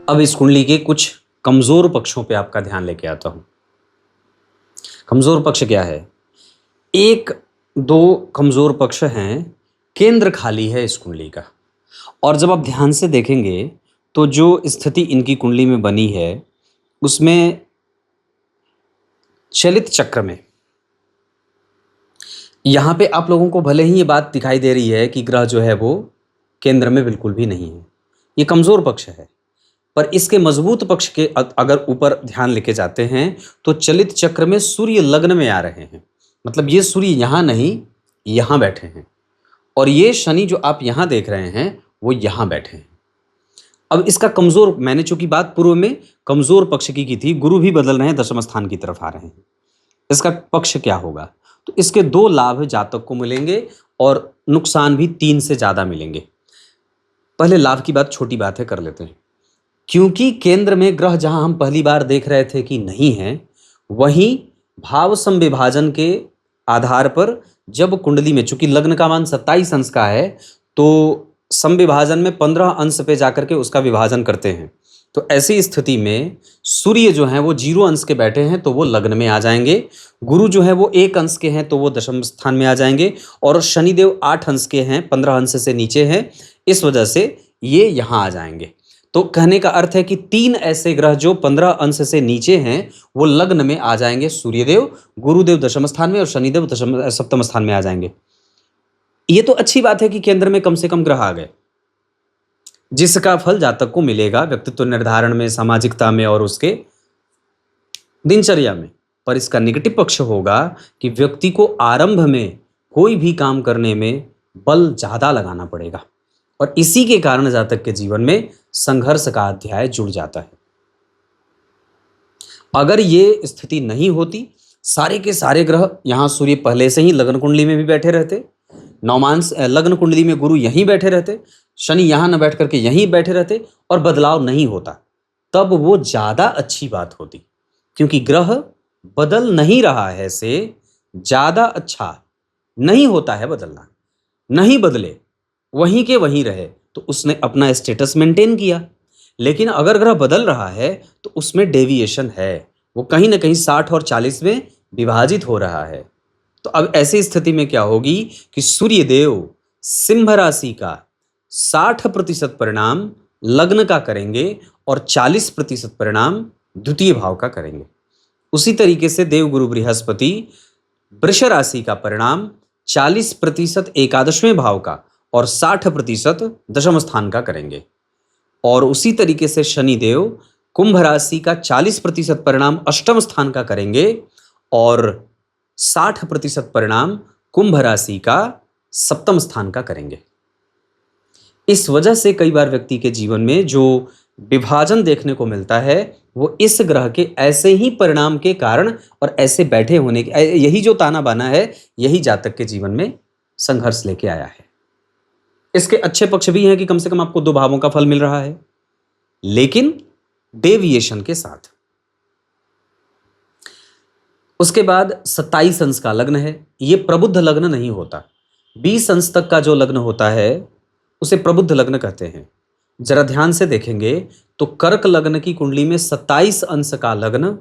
अब इस कुंडली के कुछ कमजोर पक्षों पे आपका ध्यान लेके आता हूं। कमजोर पक्ष क्या है? एक दो कमजोर पक्ष हैं। केंद्र खाली है इस कुंडली का, और जब आप ध्यान से देखेंगे तो जो स्थिति इनकी कुंडली में बनी है उसमें चलित चक्र में यहां पे आप लोगों को भले ही ये बात दिखाई दे रही है कि ग्रह जो है वो केंद्र में बिल्कुल भी नहीं है, ये कमजोर पक्ष है। पर इसके मजबूत पक्ष के अगर ऊपर ध्यान लेके जाते हैं तो चलित चक्र में सूर्य लग्न में आ रहे हैं। मतलब ये सूर्य यहां नहीं, यहां बैठे हैं, और ये शनि जो आप यहां देख रहे हैं वो यहां बैठे हैं। अब इसका कमजोर, मैंने चूंकि बात पूर्व में कमजोर पक्ष की थी, गुरु भी बदल रहे हैं, दशम स्थान की तरफ आ रहे हैं। इसका पक्ष क्या होगा? तो इसके 2 लाभ जातक को मिलेंगे और नुकसान भी 3 से ज्यादा मिलेंगे। पहले लाभ की बात, छोटी बात है, कर लेते हैं। क्योंकि केंद्र में ग्रह जहां हम पहली बार देख रहे थे कि नहीं है, वहीं भाव संविभाजन के आधार पर जब कुंडली में, चूंकि लग्न का मान 27 अंश का है, तो संविभाजन में 15 अंश पे जाकर के उसका विभाजन करते हैं। तो ऐसी स्थिति में सूर्य जो है वो 0 अंश के बैठे हैं तो वो लग्न में आ जाएंगे। गुरु जो है वो 1 अंश के हैं तो वो दशम स्थान में आ जाएंगे, और शनिदेव 8 अंश के हैं, 15 अंश से नीचे हैं, इस वजह से ये यहाँ आ जाएंगे। तो कहने का अर्थ है कि 3 ऐसे ग्रह जो 15 अंश से नीचे हैं वो लग्न में आ जाएंगे। सूर्यदेव, गुरुदेव दशम स्थान में और शनिदेव सप्तम स्थान में आ जाएंगे। ये तो अच्छी बात है कि केंद्र में कम से कम ग्रह आ गए, जिसका फल जातक को मिलेगा व्यक्तित्व निर्धारण में, सामाजिकता में और उसके दिनचर्या में। पर इसका नेगेटिव पक्ष होगा कि व्यक्ति को आरंभ में कोई भी काम करने में बल ज्यादा लगाना पड़ेगा, और इसी के कारण जातक के जीवन में संघर्ष का अध्याय जुड़ जाता है। अगर ये स्थिति नहीं होती, सारे के सारे ग्रह, यहां सूर्य पहले से ही लग्न कुंडली में भी बैठे रहते, नवमांश लग्न कुंडली में गुरु यहीं बैठे रहते, शनि यहां न बैठ करके यहीं बैठे रहते, और बदलाव नहीं होता, तब वो ज्यादा अच्छी बात होती। क्योंकि ग्रह बदल नहीं रहा है से ज्यादा अच्छा नहीं होता है बदलना। नहीं बदले, वहीं के वहीं रहे तो उसने अपना स्टेटस मेंटेन किया। लेकिन अगर ग्रह बदल रहा है तो उसमें डेविएशन है, वो कहीं ना कहीं 60 और 40 में विभाजित हो रहा है। तो अब ऐसी स्थिति में क्या होगी कि सूर्यदेव सिंह राशि का 60% परिणाम लग्न का करेंगे और 40% परिणाम द्वितीय भाव का करेंगे। उसी तरीके से देवगुरु बृहस्पति वृष राशि का परिणाम 40% एकादशवें भाव का और 60% दशम स्थान का करेंगे। और उसी तरीके से शनिदेव कुंभ राशि का 40% परिणाम अष्टम स्थान का करेंगे और 60% परिणाम कुंभ राशि का सप्तम स्थान का करेंगे। इस वजह से कई बार व्यक्ति के जीवन में जो विभाजन देखने को मिलता है वो इस ग्रह के ऐसे ही परिणाम के कारण और ऐसे बैठे होने के, यही जो ताना बाना है, यही जातक के जीवन में संघर्ष लेके आया है। इसके अच्छे पक्ष भी हैं कि कम से कम आपको 2 भावों का फल मिल रहा है, लेकिन डेविएशन के साथ। उसके बाद 27 अंश का लग्न है। यह प्रबुद्ध लग्न नहीं होता। 20 अंश तक का जो लग्न होता है उसे प्रबुद्ध लग्न कहते हैं। जरा ध्यान से देखेंगे तो कर्क लग्न की कुंडली में 27 अंश का लग्न,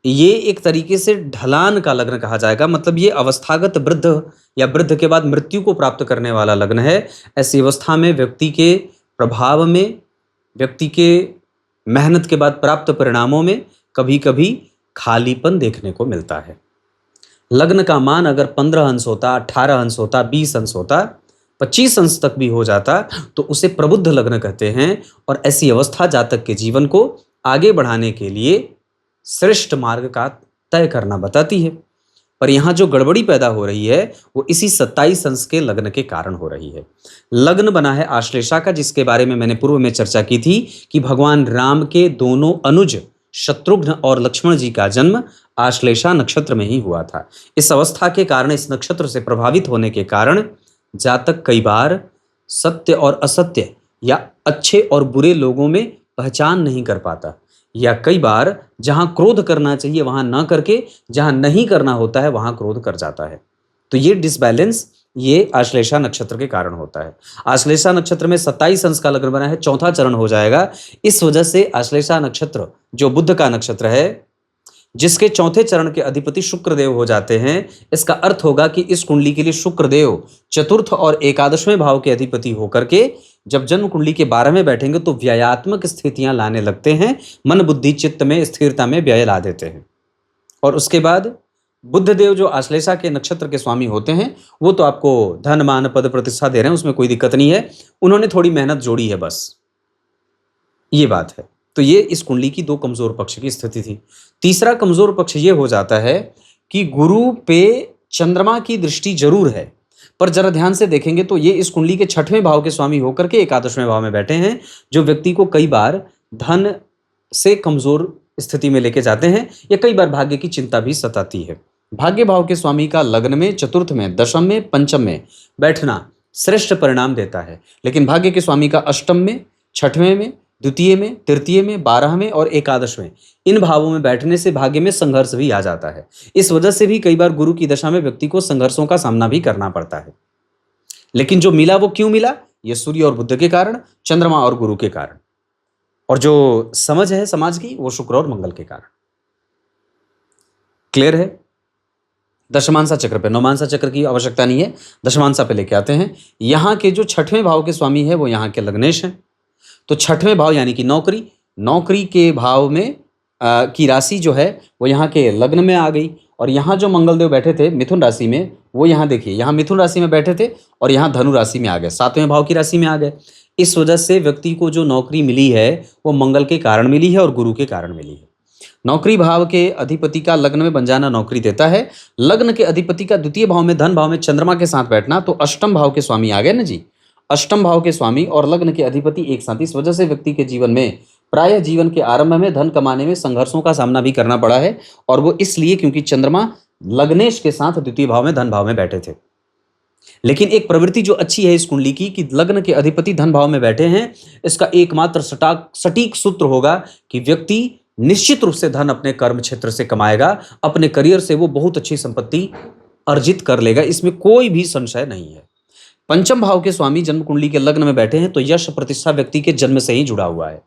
ये एक तरीके से ढलान का लग्न कहा जाएगा। मतलब ये अवस्थागत वृद्ध या वृद्ध के बाद मृत्यु को प्राप्त करने वाला लग्न है। ऐसी अवस्था में व्यक्ति के प्रभाव में, व्यक्ति के मेहनत के बाद प्राप्त परिणामों में कभी कभी खालीपन देखने को मिलता है। लग्न का मान अगर 15 अंश होता, 18 अंश होता, 20 अंश होता, 25 अंश तक भी हो जाता तो उसे प्रबुद्ध लग्न कहते हैं। और ऐसी अवस्था जातक के जीवन को आगे बढ़ाने के लिए श्रेष्ठ मार्ग का तय करना बताती है। पर यहाँ जो गड़बड़ी पैदा हो रही है वो इसी 27 अंश के लग्न के कारण हो रही है। लग्न बना है आश्लेषा का, जिसके बारे में मैंने पूर्व में चर्चा की थी कि भगवान राम के दोनों अनुज शत्रुघ्न और लक्ष्मण जी का जन्म आश्लेषा नक्षत्र में ही हुआ था। इस अवस्था के कारण, इस नक्षत्र से प्रभावित होने के कारण जातक कई बार सत्य और असत्य या अच्छे और बुरे लोगों में पहचान नहीं कर पाता, या कई बार जहां क्रोध करना चाहिए वहां ना करके जहां नहीं करना होता है वहां क्रोध कर जाता है। तो ये डिसबैलेंस ये आश्लेषा नक्षत्र के कारण होता है। आश्लेषा नक्षत्र में 27 अंश का लग्न बना है, चौथा चरण हो जाएगा। इस वजह से आश्लेषा नक्षत्र जो बुध का नक्षत्र है, जिसके चौथे चरण के अधिपति शुक्रदेव हो जाते हैं, इसका अर्थ होगा कि इस कुंडली के लिए शुक्रदेव चतुर्थ और एकादशवें भाव के अधिपति होकर के जब जन्म कुंडली के 12वें बैठेंगे तो व्ययात्मक स्थितियां लाने लगते हैं। मन बुद्धि चित्त में स्थिरता में व्यय ला देते हैं। और उसके बाद बुधदेव जो आश्लेषा के नक्षत्र के स्वामी होते हैं वो तो आपको धन मान पद प्रतिष्ठा दे रहे हैं, उसमें कोई दिक्कत नहीं है। उन्होंने थोड़ी मेहनत जोड़ी है, बस ये बात है। तो ये इस कुंडली की 2 कमजोर पक्ष की स्थिति थी। तीसरा कमजोर पक्ष ये हो जाता है कि गुरु पे चंद्रमा की दृष्टि जरूर है, पर जरा ध्यान से देखेंगे तो ये इस कुंडली के 6वें भाव के स्वामी होकर के एकादशवें भाव में बैठे हैं, जो व्यक्ति को कई बार धन से कमजोर स्थिति में लेके जाते हैं, या कई बार भाग्य की चिंता भी सताती है। भाग्य भाव के स्वामी का लग्न में, चतुर्थ में, दशम में, पंचम में बैठना श्रेष्ठ परिणाम देता है, लेकिन भाग्य के स्वामी का अष्टम में, 6वें में, द्वितीय में, तृतीय में, 12वें और एकादशवें, इन भावों में बैठने से भाग्य में संघर्ष भी आ जाता है। इस वजह से भी कई बार गुरु की दशा में व्यक्ति को संघर्षों का सामना भी करना पड़ता है। लेकिन जो मिला वो क्यों मिला? ये सूर्य और बुध के कारण, चंद्रमा और गुरु के कारण, और जो समझ है समाज की वो शुक्र और मंगल के कारण। क्लियर है? दशमांसा चक्र पे, नौमांसा चक्र की आवश्यकता नहीं है, दशमांसा पे लेके आते हैं। यहाँ के जो 6वें भाव के स्वामी है वो यहाँ के लग्नेश हैं। तो 6वें भाव यानी कि नौकरी, नौकरी के भाव में की राशि जो है वो यहाँ के लग्न में आ गई। और यहाँ जो मंगलदेव बैठे थे मिथुन राशि में, वो यहाँ देखिए, यहाँ मिथुन राशि में बैठे थे और यहाँ धनु राशि में आ गए, 7वें भाव की राशि में आ गए। इस वजह से व्यक्ति को जो नौकरी मिली है वो मंगल के कारण मिली है और गुरु के कारण मिली है। नौकरी भाव के अधिपति का लग्न में बन जाना नौकरी देता है। लग्न के अधिपति का द्वितीय भाव में, धन भाव में चंद्रमा के साथ बैठना, तो अष्टम भाव के स्वामी आ गए ना जी। अष्टम भाव के स्वामी और लग्न के अधिपति एक साथ। इस वजह से व्यक्ति के जीवन में प्रायः जीवन के आरंभ में धन कमाने में संघर्षों का सामना भी करना पड़ा है, और वो इसलिए क्योंकि चंद्रमा लग्नेश के साथ द्वितीय भाव में, धन भाव में बैठे थे। लेकिन एक प्रवृत्ति जो अच्छी है इस कुंडली की कि लग्न के अधिपति धन भाव में बैठे हैं, इसका एकमात्र सटीक सूत्र होगा कि व्यक्ति निश्चित रूप से धन अपने कर्म क्षेत्र से कमाएगा, अपने करियर से वो बहुत अच्छी संपत्ति अर्जित कर लेगा, इसमें कोई भी संशय नहीं है। पंचम भाव के स्वामी जन्म कुंडली के लग्न में बैठे हैं तो यश प्रतिष्ठा व्यक्ति के जन्म से ही जुड़ा हुआ है,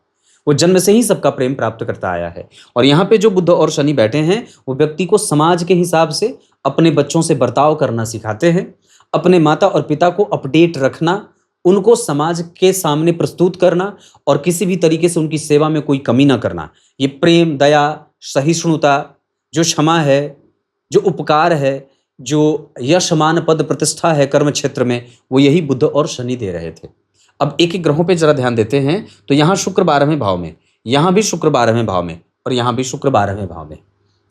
वो जन्म से ही सबका प्रेम प्राप्त करता आया है। और यहाँ पे जो बुध और शनि बैठे हैं वो व्यक्ति को समाज के हिसाब से अपने बच्चों से बर्ताव करना सिखाते हैं, अपने माता और पिता को अपडेट रखना, उनको समाज के सामने प्रस्तुत करना और किसी भी तरीके से उनकी सेवा में कोई कमी ना करना। ये प्रेम, दया, सहिष्णुता, जो क्षमा है, जो उपकार है, जो यश मान पद प्रतिष्ठा है कर्म क्षेत्र में, वो यही बुध और शनि दे रहे थे। अब एक एक ग्रहों पे जरा ध्यान देते हैं तो यहाँ शुक्र 12वें भाव में, यहाँ भी शुक्र 12वें भाव में और यहाँ भी शुक्र 12वें भाव में।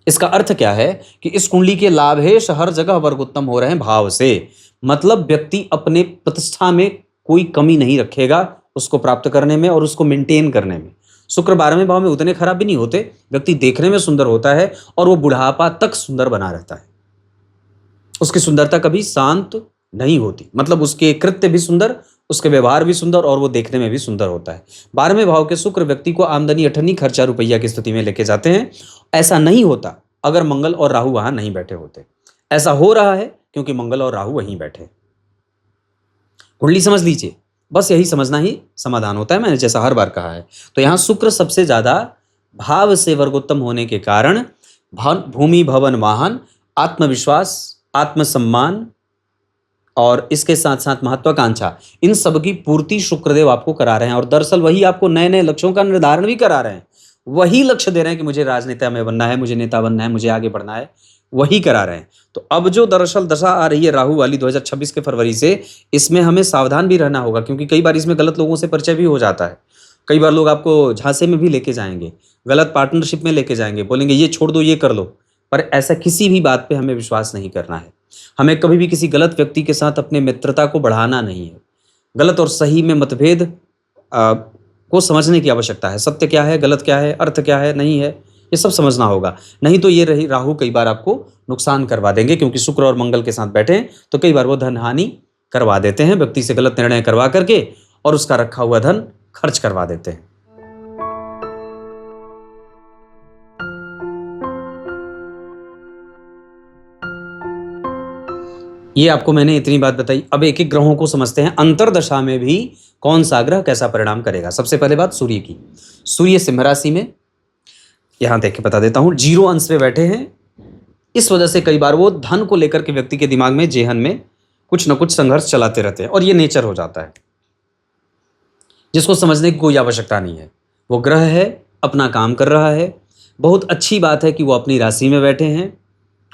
इसका अर्थ क्या है कि इस कुंडली के लाभेश हर जगह वर्ग उत्तम हो रहे हैं भाव से। मतलब व्यक्ति अपने प्रतिष्ठा में कोई कमी नहीं रखेगा उसको प्राप्त करने में और उसको मेंटेन करने में। शुक्र 12वें भाव में उतने खराब भी नहीं होते, व्यक्ति देखने में सुंदर होता है और वो बुढ़ापा तक सुंदर बना रहता है। उसकी सुंदरता कभी शांत नहीं होती, मतलब उसके कृत्य भी सुंदर, उसके व्यवहार भी सुंदर और वो देखने में भी सुंदर होता है। 12वें भाव के शुक्र व्यक्ति को आमदनी अठन्नी खर्चा रुपया की स्थिति में लेके जाते हैं। ऐसा नहीं होता अगर मंगल और राहु वहां नहीं बैठे होते। ऐसा हो रहा है क्योंकि मंगल और राहु वहीं बैठे। कुंडली समझ लीजिए, बस यही समझना ही समाधान होता है, मैंने जैसा हर बार कहा है। तो यहां शुक्र सबसे ज्यादा भाव से वर्गोत्तम होने के कारण भूमि भवन वाहन, आत्मविश्वास, आत्मसम्मान और इसके साथ साथ महत्वाकांक्षा, इन सब की पूर्ति शुक्रदेव आपको करा रहे हैं। और दरअसल वही आपको नए नए लक्ष्यों का निर्धारण भी करा रहे हैं। वही लक्ष्य दे रहे हैं कि मुझे राजनेता में बनना है, मुझे नेता बनना है, मुझे आगे बढ़ना है, वही करा रहे हैं। तो अब जो दरअसल दशा आ रही है राहु वाली 2026 के फरवरी से, इसमें हमें सावधान भी रहना होगा क्योंकि कई बार इसमें गलत लोगों से परिचय भी हो जाता है। कई बार लोग आपको झांसे में भी लेके जाएंगे, गलत पार्टनरशिप में लेके जाएंगे, बोलेंगे ये छोड़ दो ये कर लो। पर ऐसा किसी भी बात पे हमें विश्वास नहीं करना है। हमें कभी भी किसी गलत व्यक्ति के साथ अपने मित्रता को बढ़ाना नहीं है। गलत और सही में मतभेद को समझने की आवश्यकता है। सत्य क्या है, गलत क्या है, अर्थ क्या है, नहीं है, ये सब समझना होगा। नहीं तो ये रही राहु कई बार आपको नुकसान करवा देंगे क्योंकि शुक्र और मंगल के साथ बैठे हैं तो कई बार वो धन हानि करवा देते हैं, व्यक्ति से गलत निर्णय करवा करके और उसका रखा हुआ धन खर्च करवा देते हैं। ये आपको मैंने इतनी बात बताई। अब एक एक ग्रहों को समझते हैं। अंतरदशा में भी कौन सा ग्रह कैसा परिणाम करेगा। सबसे पहले बात सूर्य की। सूर्य सिंह राशि में, यहां देख के बता देता हूं, 0 अंश पे बैठे हैं। इस वजह से कई बार वो धन को लेकर के व्यक्ति के दिमाग में, जेहन में कुछ ना कुछ संघर्ष चलाते रहते हैं और ये नेचर हो जाता है जिसको समझने की कोई आवश्यकता नहीं है। वो ग्रह है, अपना काम कर रहा है। बहुत अच्छी बात है कि वो अपनी राशि में बैठे हैं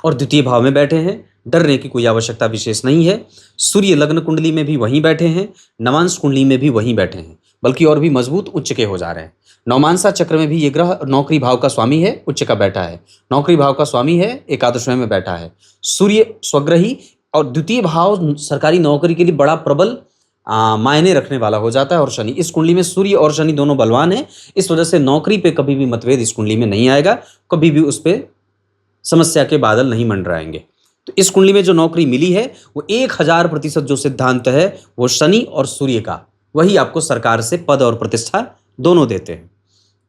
और द्वितीय भाव में बैठे हैं। डरने की कोई आवश्यकता विशेष नहीं है। सूर्य लग्न कुंडली में भी वहीं बैठे हैं, नवांश कुंडली में भी वहीं बैठे हैं, बल्कि और भी मजबूत उच्च के हो जा रहे हैं। नवमांसा चक्र में भी ये ग्रह नौकरी भाव का स्वामी है, उच्च का बैठा है। नौकरी भाव का स्वामी है, एकादशवें में बैठा है। सूर्य स्वग्रही और द्वितीय भाव सरकारी नौकरी के लिए बड़ा प्रबल मायने रखने वाला हो जाता है। और शनि, इस कुंडली में सूर्य और शनि दोनों बलवान है। इस वजह से नौकरी पे कभी भी मतभेद इस कुंडली में नहीं आएगा, कभी भी उस पर समस्या के बादल नहीं मंडराएंगे। तो इस कुंडली में जो नौकरी मिली है वो 1000% जो सिद्धांत है वो शनि और सूर्य का, वही आपको सरकार से पद और प्रतिष्ठा दोनों देते हैं।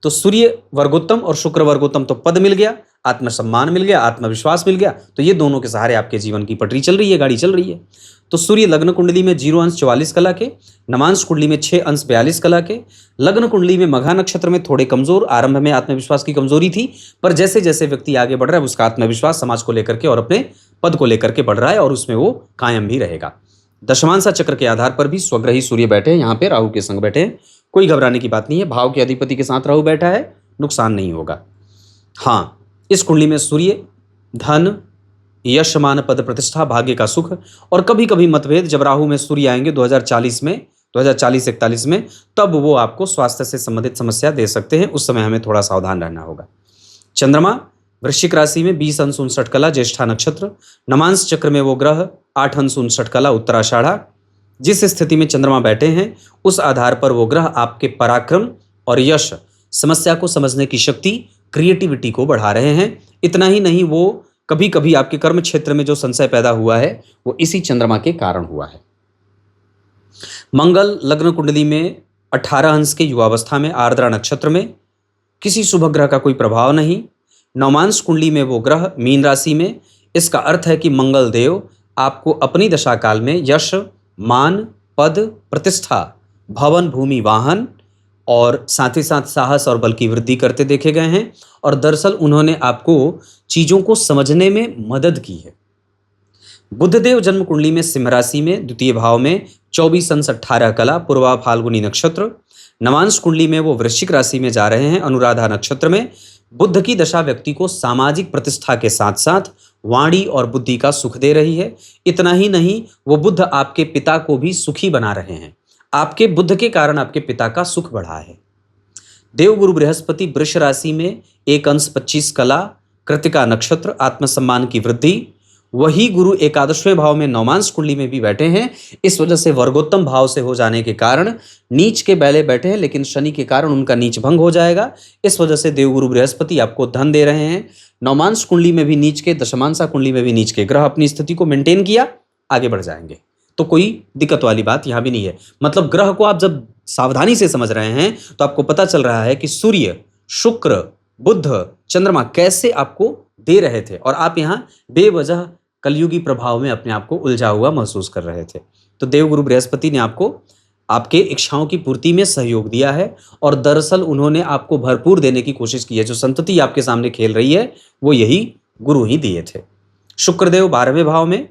तो सूर्य वर्गोत्तम और शुक्र वर्गोत्तम, तो पद मिल गया, आत्मसम्मान मिल गया, आत्मविश्वास मिल गया। तो ये दोनों के सहारे आपके जीवन की पटरी चल रही है, गाड़ी चल रही है। तो सूर्य लग्न कुंडली में 0 अंश 44 कला के, नवांश कुंडली में 6 अंश 42 कला के, लग्न कुंडली में मघा नक्षत्र में थोड़े कमजोर, आरंभ में आत्मविश्वास की कमजोरी थी, पर जैसे जैसे व्यक्ति आगे बढ़ रहा है उसका आत्मविश्वास समाज को लेकर के और अपने पद को लेकर के बढ़ रहा है और उसमें वो कायम भी रहेगा। दशमांशा चक्र के आधार पर भी स्वग्रही सूर्य बैठे हैं, यहाँ पे राहु के संग बैठे हैं, कोई घबराने की बात नहीं है। भाव के अधिपति के साथ राहु बैठा है, नुकसान नहीं होगा। हाँ, इस कुंडली में सूर्य धन, यश, मान, पद, प्रतिष्ठा, भाग्य का सुख और कभी कभी मतभेद जब राहु में सूर्य आएंगे 2040 में, 2040-41 में, तब वो आपको स्वास्थ्य से संबंधित समस्या दे सकते हैं। उस समय हमें थोड़ा सावधान रहना होगा। चंद्रमा वृश्चिक राशि में 20 अंश 59 कला ज्येष्ठा नक्षत्र, नमांश चक्र में वो ग्रह 8 अंश 59 कला उत्तराषाढ़ा। जिस स्थिति में चंद्रमा बैठे हैं उस आधार पर वो ग्रह आपके पराक्रम और यश, समस्या को समझने की शक्ति, क्रिएटिविटी को बढ़ा रहे हैं। इतना ही नहीं, वो कभी कभी आपके कर्म क्षेत्र में जो संशय पैदा हुआ है वो इसी चंद्रमा के कारण हुआ है। मंगल लग्न कुंडली में 18 अंश के युवावस्था में आर्द्रा नक्षत्र में, किसी शुभ ग्रह का कोई प्रभाव नहीं। नवमांश कुंडली में वो ग्रह मीन राशि में। इसका अर्थ है कि मंगल देव आपको अपनी दशा काल में यश, मान, पद, प्रतिष्ठा, भवन, भूमि, वाहन और साथ ही साथ साहस और बल की वृद्धि करते देखे गए हैं। और दरअसल उन्होंने आपको चीजों को समझने में मदद की है। बुधदेव जन्म कुंडली में सिंह राशि में द्वितीय भाव में 24 अंश 18 कला पूर्वा फाल्गुनी नक्षत्र। नवांश कुंडली में वो वृश्चिक राशि में जा रहे हैं अनुराधा नक्षत्र में। बुध की दशा व्यक्ति को सामाजिक प्रतिष्ठा के साथ साथ वाणी और बुद्धि का सुख दे रही है। इतना ही नहीं, वो बुध आपके पिता को भी सुखी बना रहे हैं। आपके बुध के कारण आपके पिता का सुख बढ़ा है। देवगुरु बृहस्पति वृष राशि में 1 अंश 25 कला, कृतिका नक्षत्र, आत्मसम्मान की वृद्धि। वही गुरु एकादशवें भाव में नौमांश कुंडली में भी बैठे हैं। इस वजह से वर्गोत्तम भाव से हो जाने के कारण नीच के बैले बैठे हैं, लेकिन शनि के कारण उनका नीच भंग हो जाएगा। इस वजह से देवगुरु बृहस्पति आपको धन दे रहे हैं। नौमांश कुंडली में भी नीच के, दशमांशा कुंडली में भी नीच के ग्रह अपनी स्थिति को मेंटेन किया, आगे बढ़ जाएंगे, तो कोई दिक्कत वाली बात यहां भी नहीं है। मतलब ग्रह को आप जब सावधानी से समझ रहे हैं तो आपको पता चल रहा है कि सूर्य, शुक्र, बुध, चंद्रमा कैसे आपको दे रहे थे और आप यहां बेवजह कलयुगी प्रभाव में अपने आप को उलझा हुआ महसूस कर रहे थे। तो देवगुरु बृहस्पति ने आपको आपके इच्छाओं की पूर्ति में सहयोग दिया है और दरअसल उन्होंने आपको भरपूर देने की कोशिश की है। जो संतति आपके सामने खेल रही है वो यही गुरु ही दिए थे। शुक्रदेव 12वें भाव में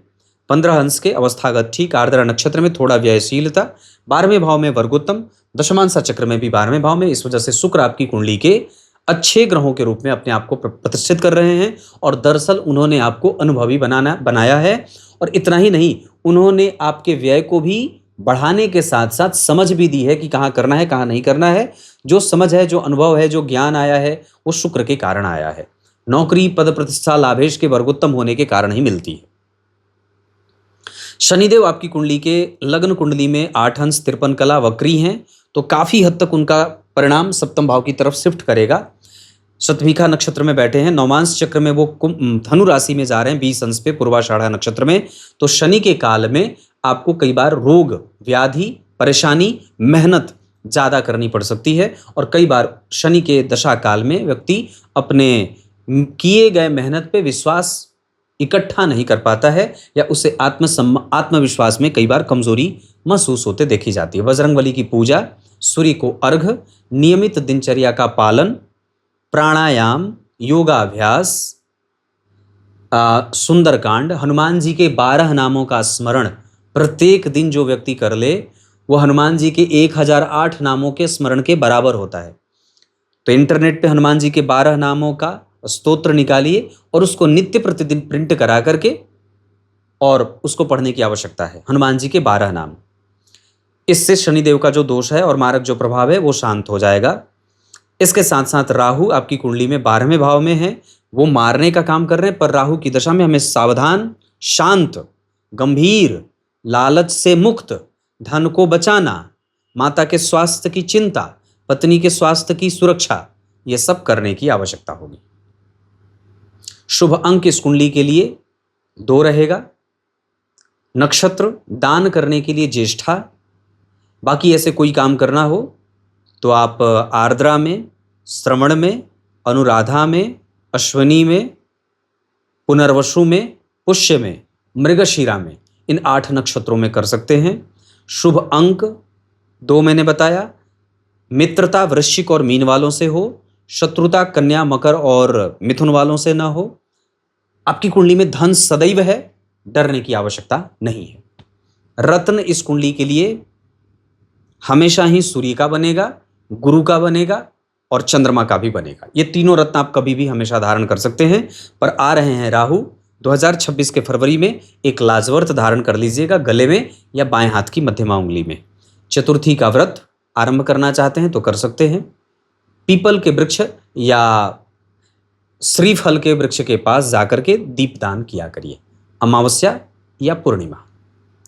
15 अंश के, अवस्थागत ठीक, आर्द्रा नक्षत्र में थोड़ा व्ययशीलता, 12वें भाव में वर्गोत्तम, दशमांशा चक्र में भी 12वें भाव में। इस वजह से शुक्र आपकी कुंडली के अच्छे ग्रहों के रूप में अपने आप को प्रतिष्ठित कर रहे हैं और दरअसल उन्होंने आपको अनुभवी बनाया है। और इतना ही नहीं, उन्होंने आपके व्यय को भी बढ़ाने के साथ साथ समझ भी दी है कि कहाँ करना है, कहाँ नहीं करना है। जो समझ है, जो अनुभव है, जो ज्ञान आया है, वो शुक्र के कारण आया है। नौकरी, पद प्रतिष्ठा, लाभेश के वर्गोत्तम होने के कारण ही मिलती है। शनिदेव आपकी कुंडली के लग्न कुंडली में 8 अंश 53 कला वक्री हैं, तो काफी हद तक उनका परिणाम सप्तम भाव की तरफ शिफ्ट करेगा। शतभिखा नक्षत्र में बैठे हैं, नौमांश चक्र में वो धनु राशि में जा रहे हैं 20 अंश पे, पूर्वाषाढ़ा नक्षत्र में। तो शनि के काल में आपको कई बार रोग, व्याधि, परेशानी, मेहनत ज्यादा करनी पड़ सकती है और कई बार शनि के दशा काल में व्यक्ति अपने किए गए मेहनत पे विश्वास इकट्ठा नहीं कर पाता है या उसे आत्मविश्वास में कई बार कमजोरी महसूस होते देखी जाती है। बजरंगबली की पूजा, सूर्य को अर्घ, नियमित दिनचर्या का पालन, प्राणायाम, योगाभ्यास, सुंदरकांड, हनुमान जी के 12 नामों का स्मरण प्रत्येक दिन जो व्यक्ति कर ले वो हनुमान जी के 1008 नामों के स्मरण के बराबर होता है। तो इंटरनेट पे हनुमान जी के 12 नामों का स्तोत्र निकालिए और उसको नित्य प्रतिदिन प्रिंट करा करके और उसको पढ़ने की आवश्यकता है। हनुमान जी के 12 नाम, इससे शनिदेव का जो दोष है और मारक जो प्रभाव है वो शांत हो जाएगा। इसके साथ साथ राहु आपकी कुंडली में 12वें भाव में है, वो मारने का काम कर रहे हैं, पर राहु की दशा में हमें सावधान, शांत, गंभीर, लालच से मुक्त, धन को बचाना, माता के स्वास्थ्य की चिंता, पत्नी के स्वास्थ्य की सुरक्षा, ये सब करने की आवश्यकता होगी। शुभ अंक इस कुंडली के लिए 2 रहेगा। नक्षत्र दान करने के लिए ज्येष्ठा। बाकी ऐसे कोई काम करना हो तो आप आर्द्रा में, श्रवण में, अनुराधा में, अश्वनी में, पुनर्वसु में, पुष्य में, मृगशिरा में, इन 8 नक्षत्रों में कर सकते हैं। शुभ अंक 2 मैंने बताया। मित्रता वृश्चिक और मीन वालों से हो, शत्रुता कन्या, मकर और मिथुन वालों से ना हो। आपकी कुंडली में धन सदैव है, डरने की आवश्यकता नहीं है। रत्न इस कुंडली के लिए हमेशा ही सूर्य का बनेगा, गुरु का बनेगा और चंद्रमा का भी बनेगा। ये तीनों रत्न आप कभी भी हमेशा धारण कर सकते हैं। पर आ रहे हैं राहु, 2026 के फरवरी में एक लाजवर्त धारण कर लीजिएगा गले में या बाएं हाथ की मध्यमा उंगली में। चतुर्थी का व्रत आरंभ करना चाहते हैं तो कर सकते हैं। पीपल के वृक्ष या श्रीफल के वृक्ष के पास जाकर के दीपदान किया करिए, अमावस्या या पूर्णिमा।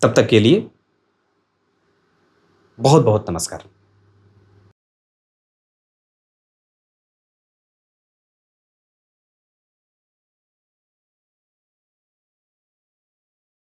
तब तक के लिए बहुत बहुत नमस्कार।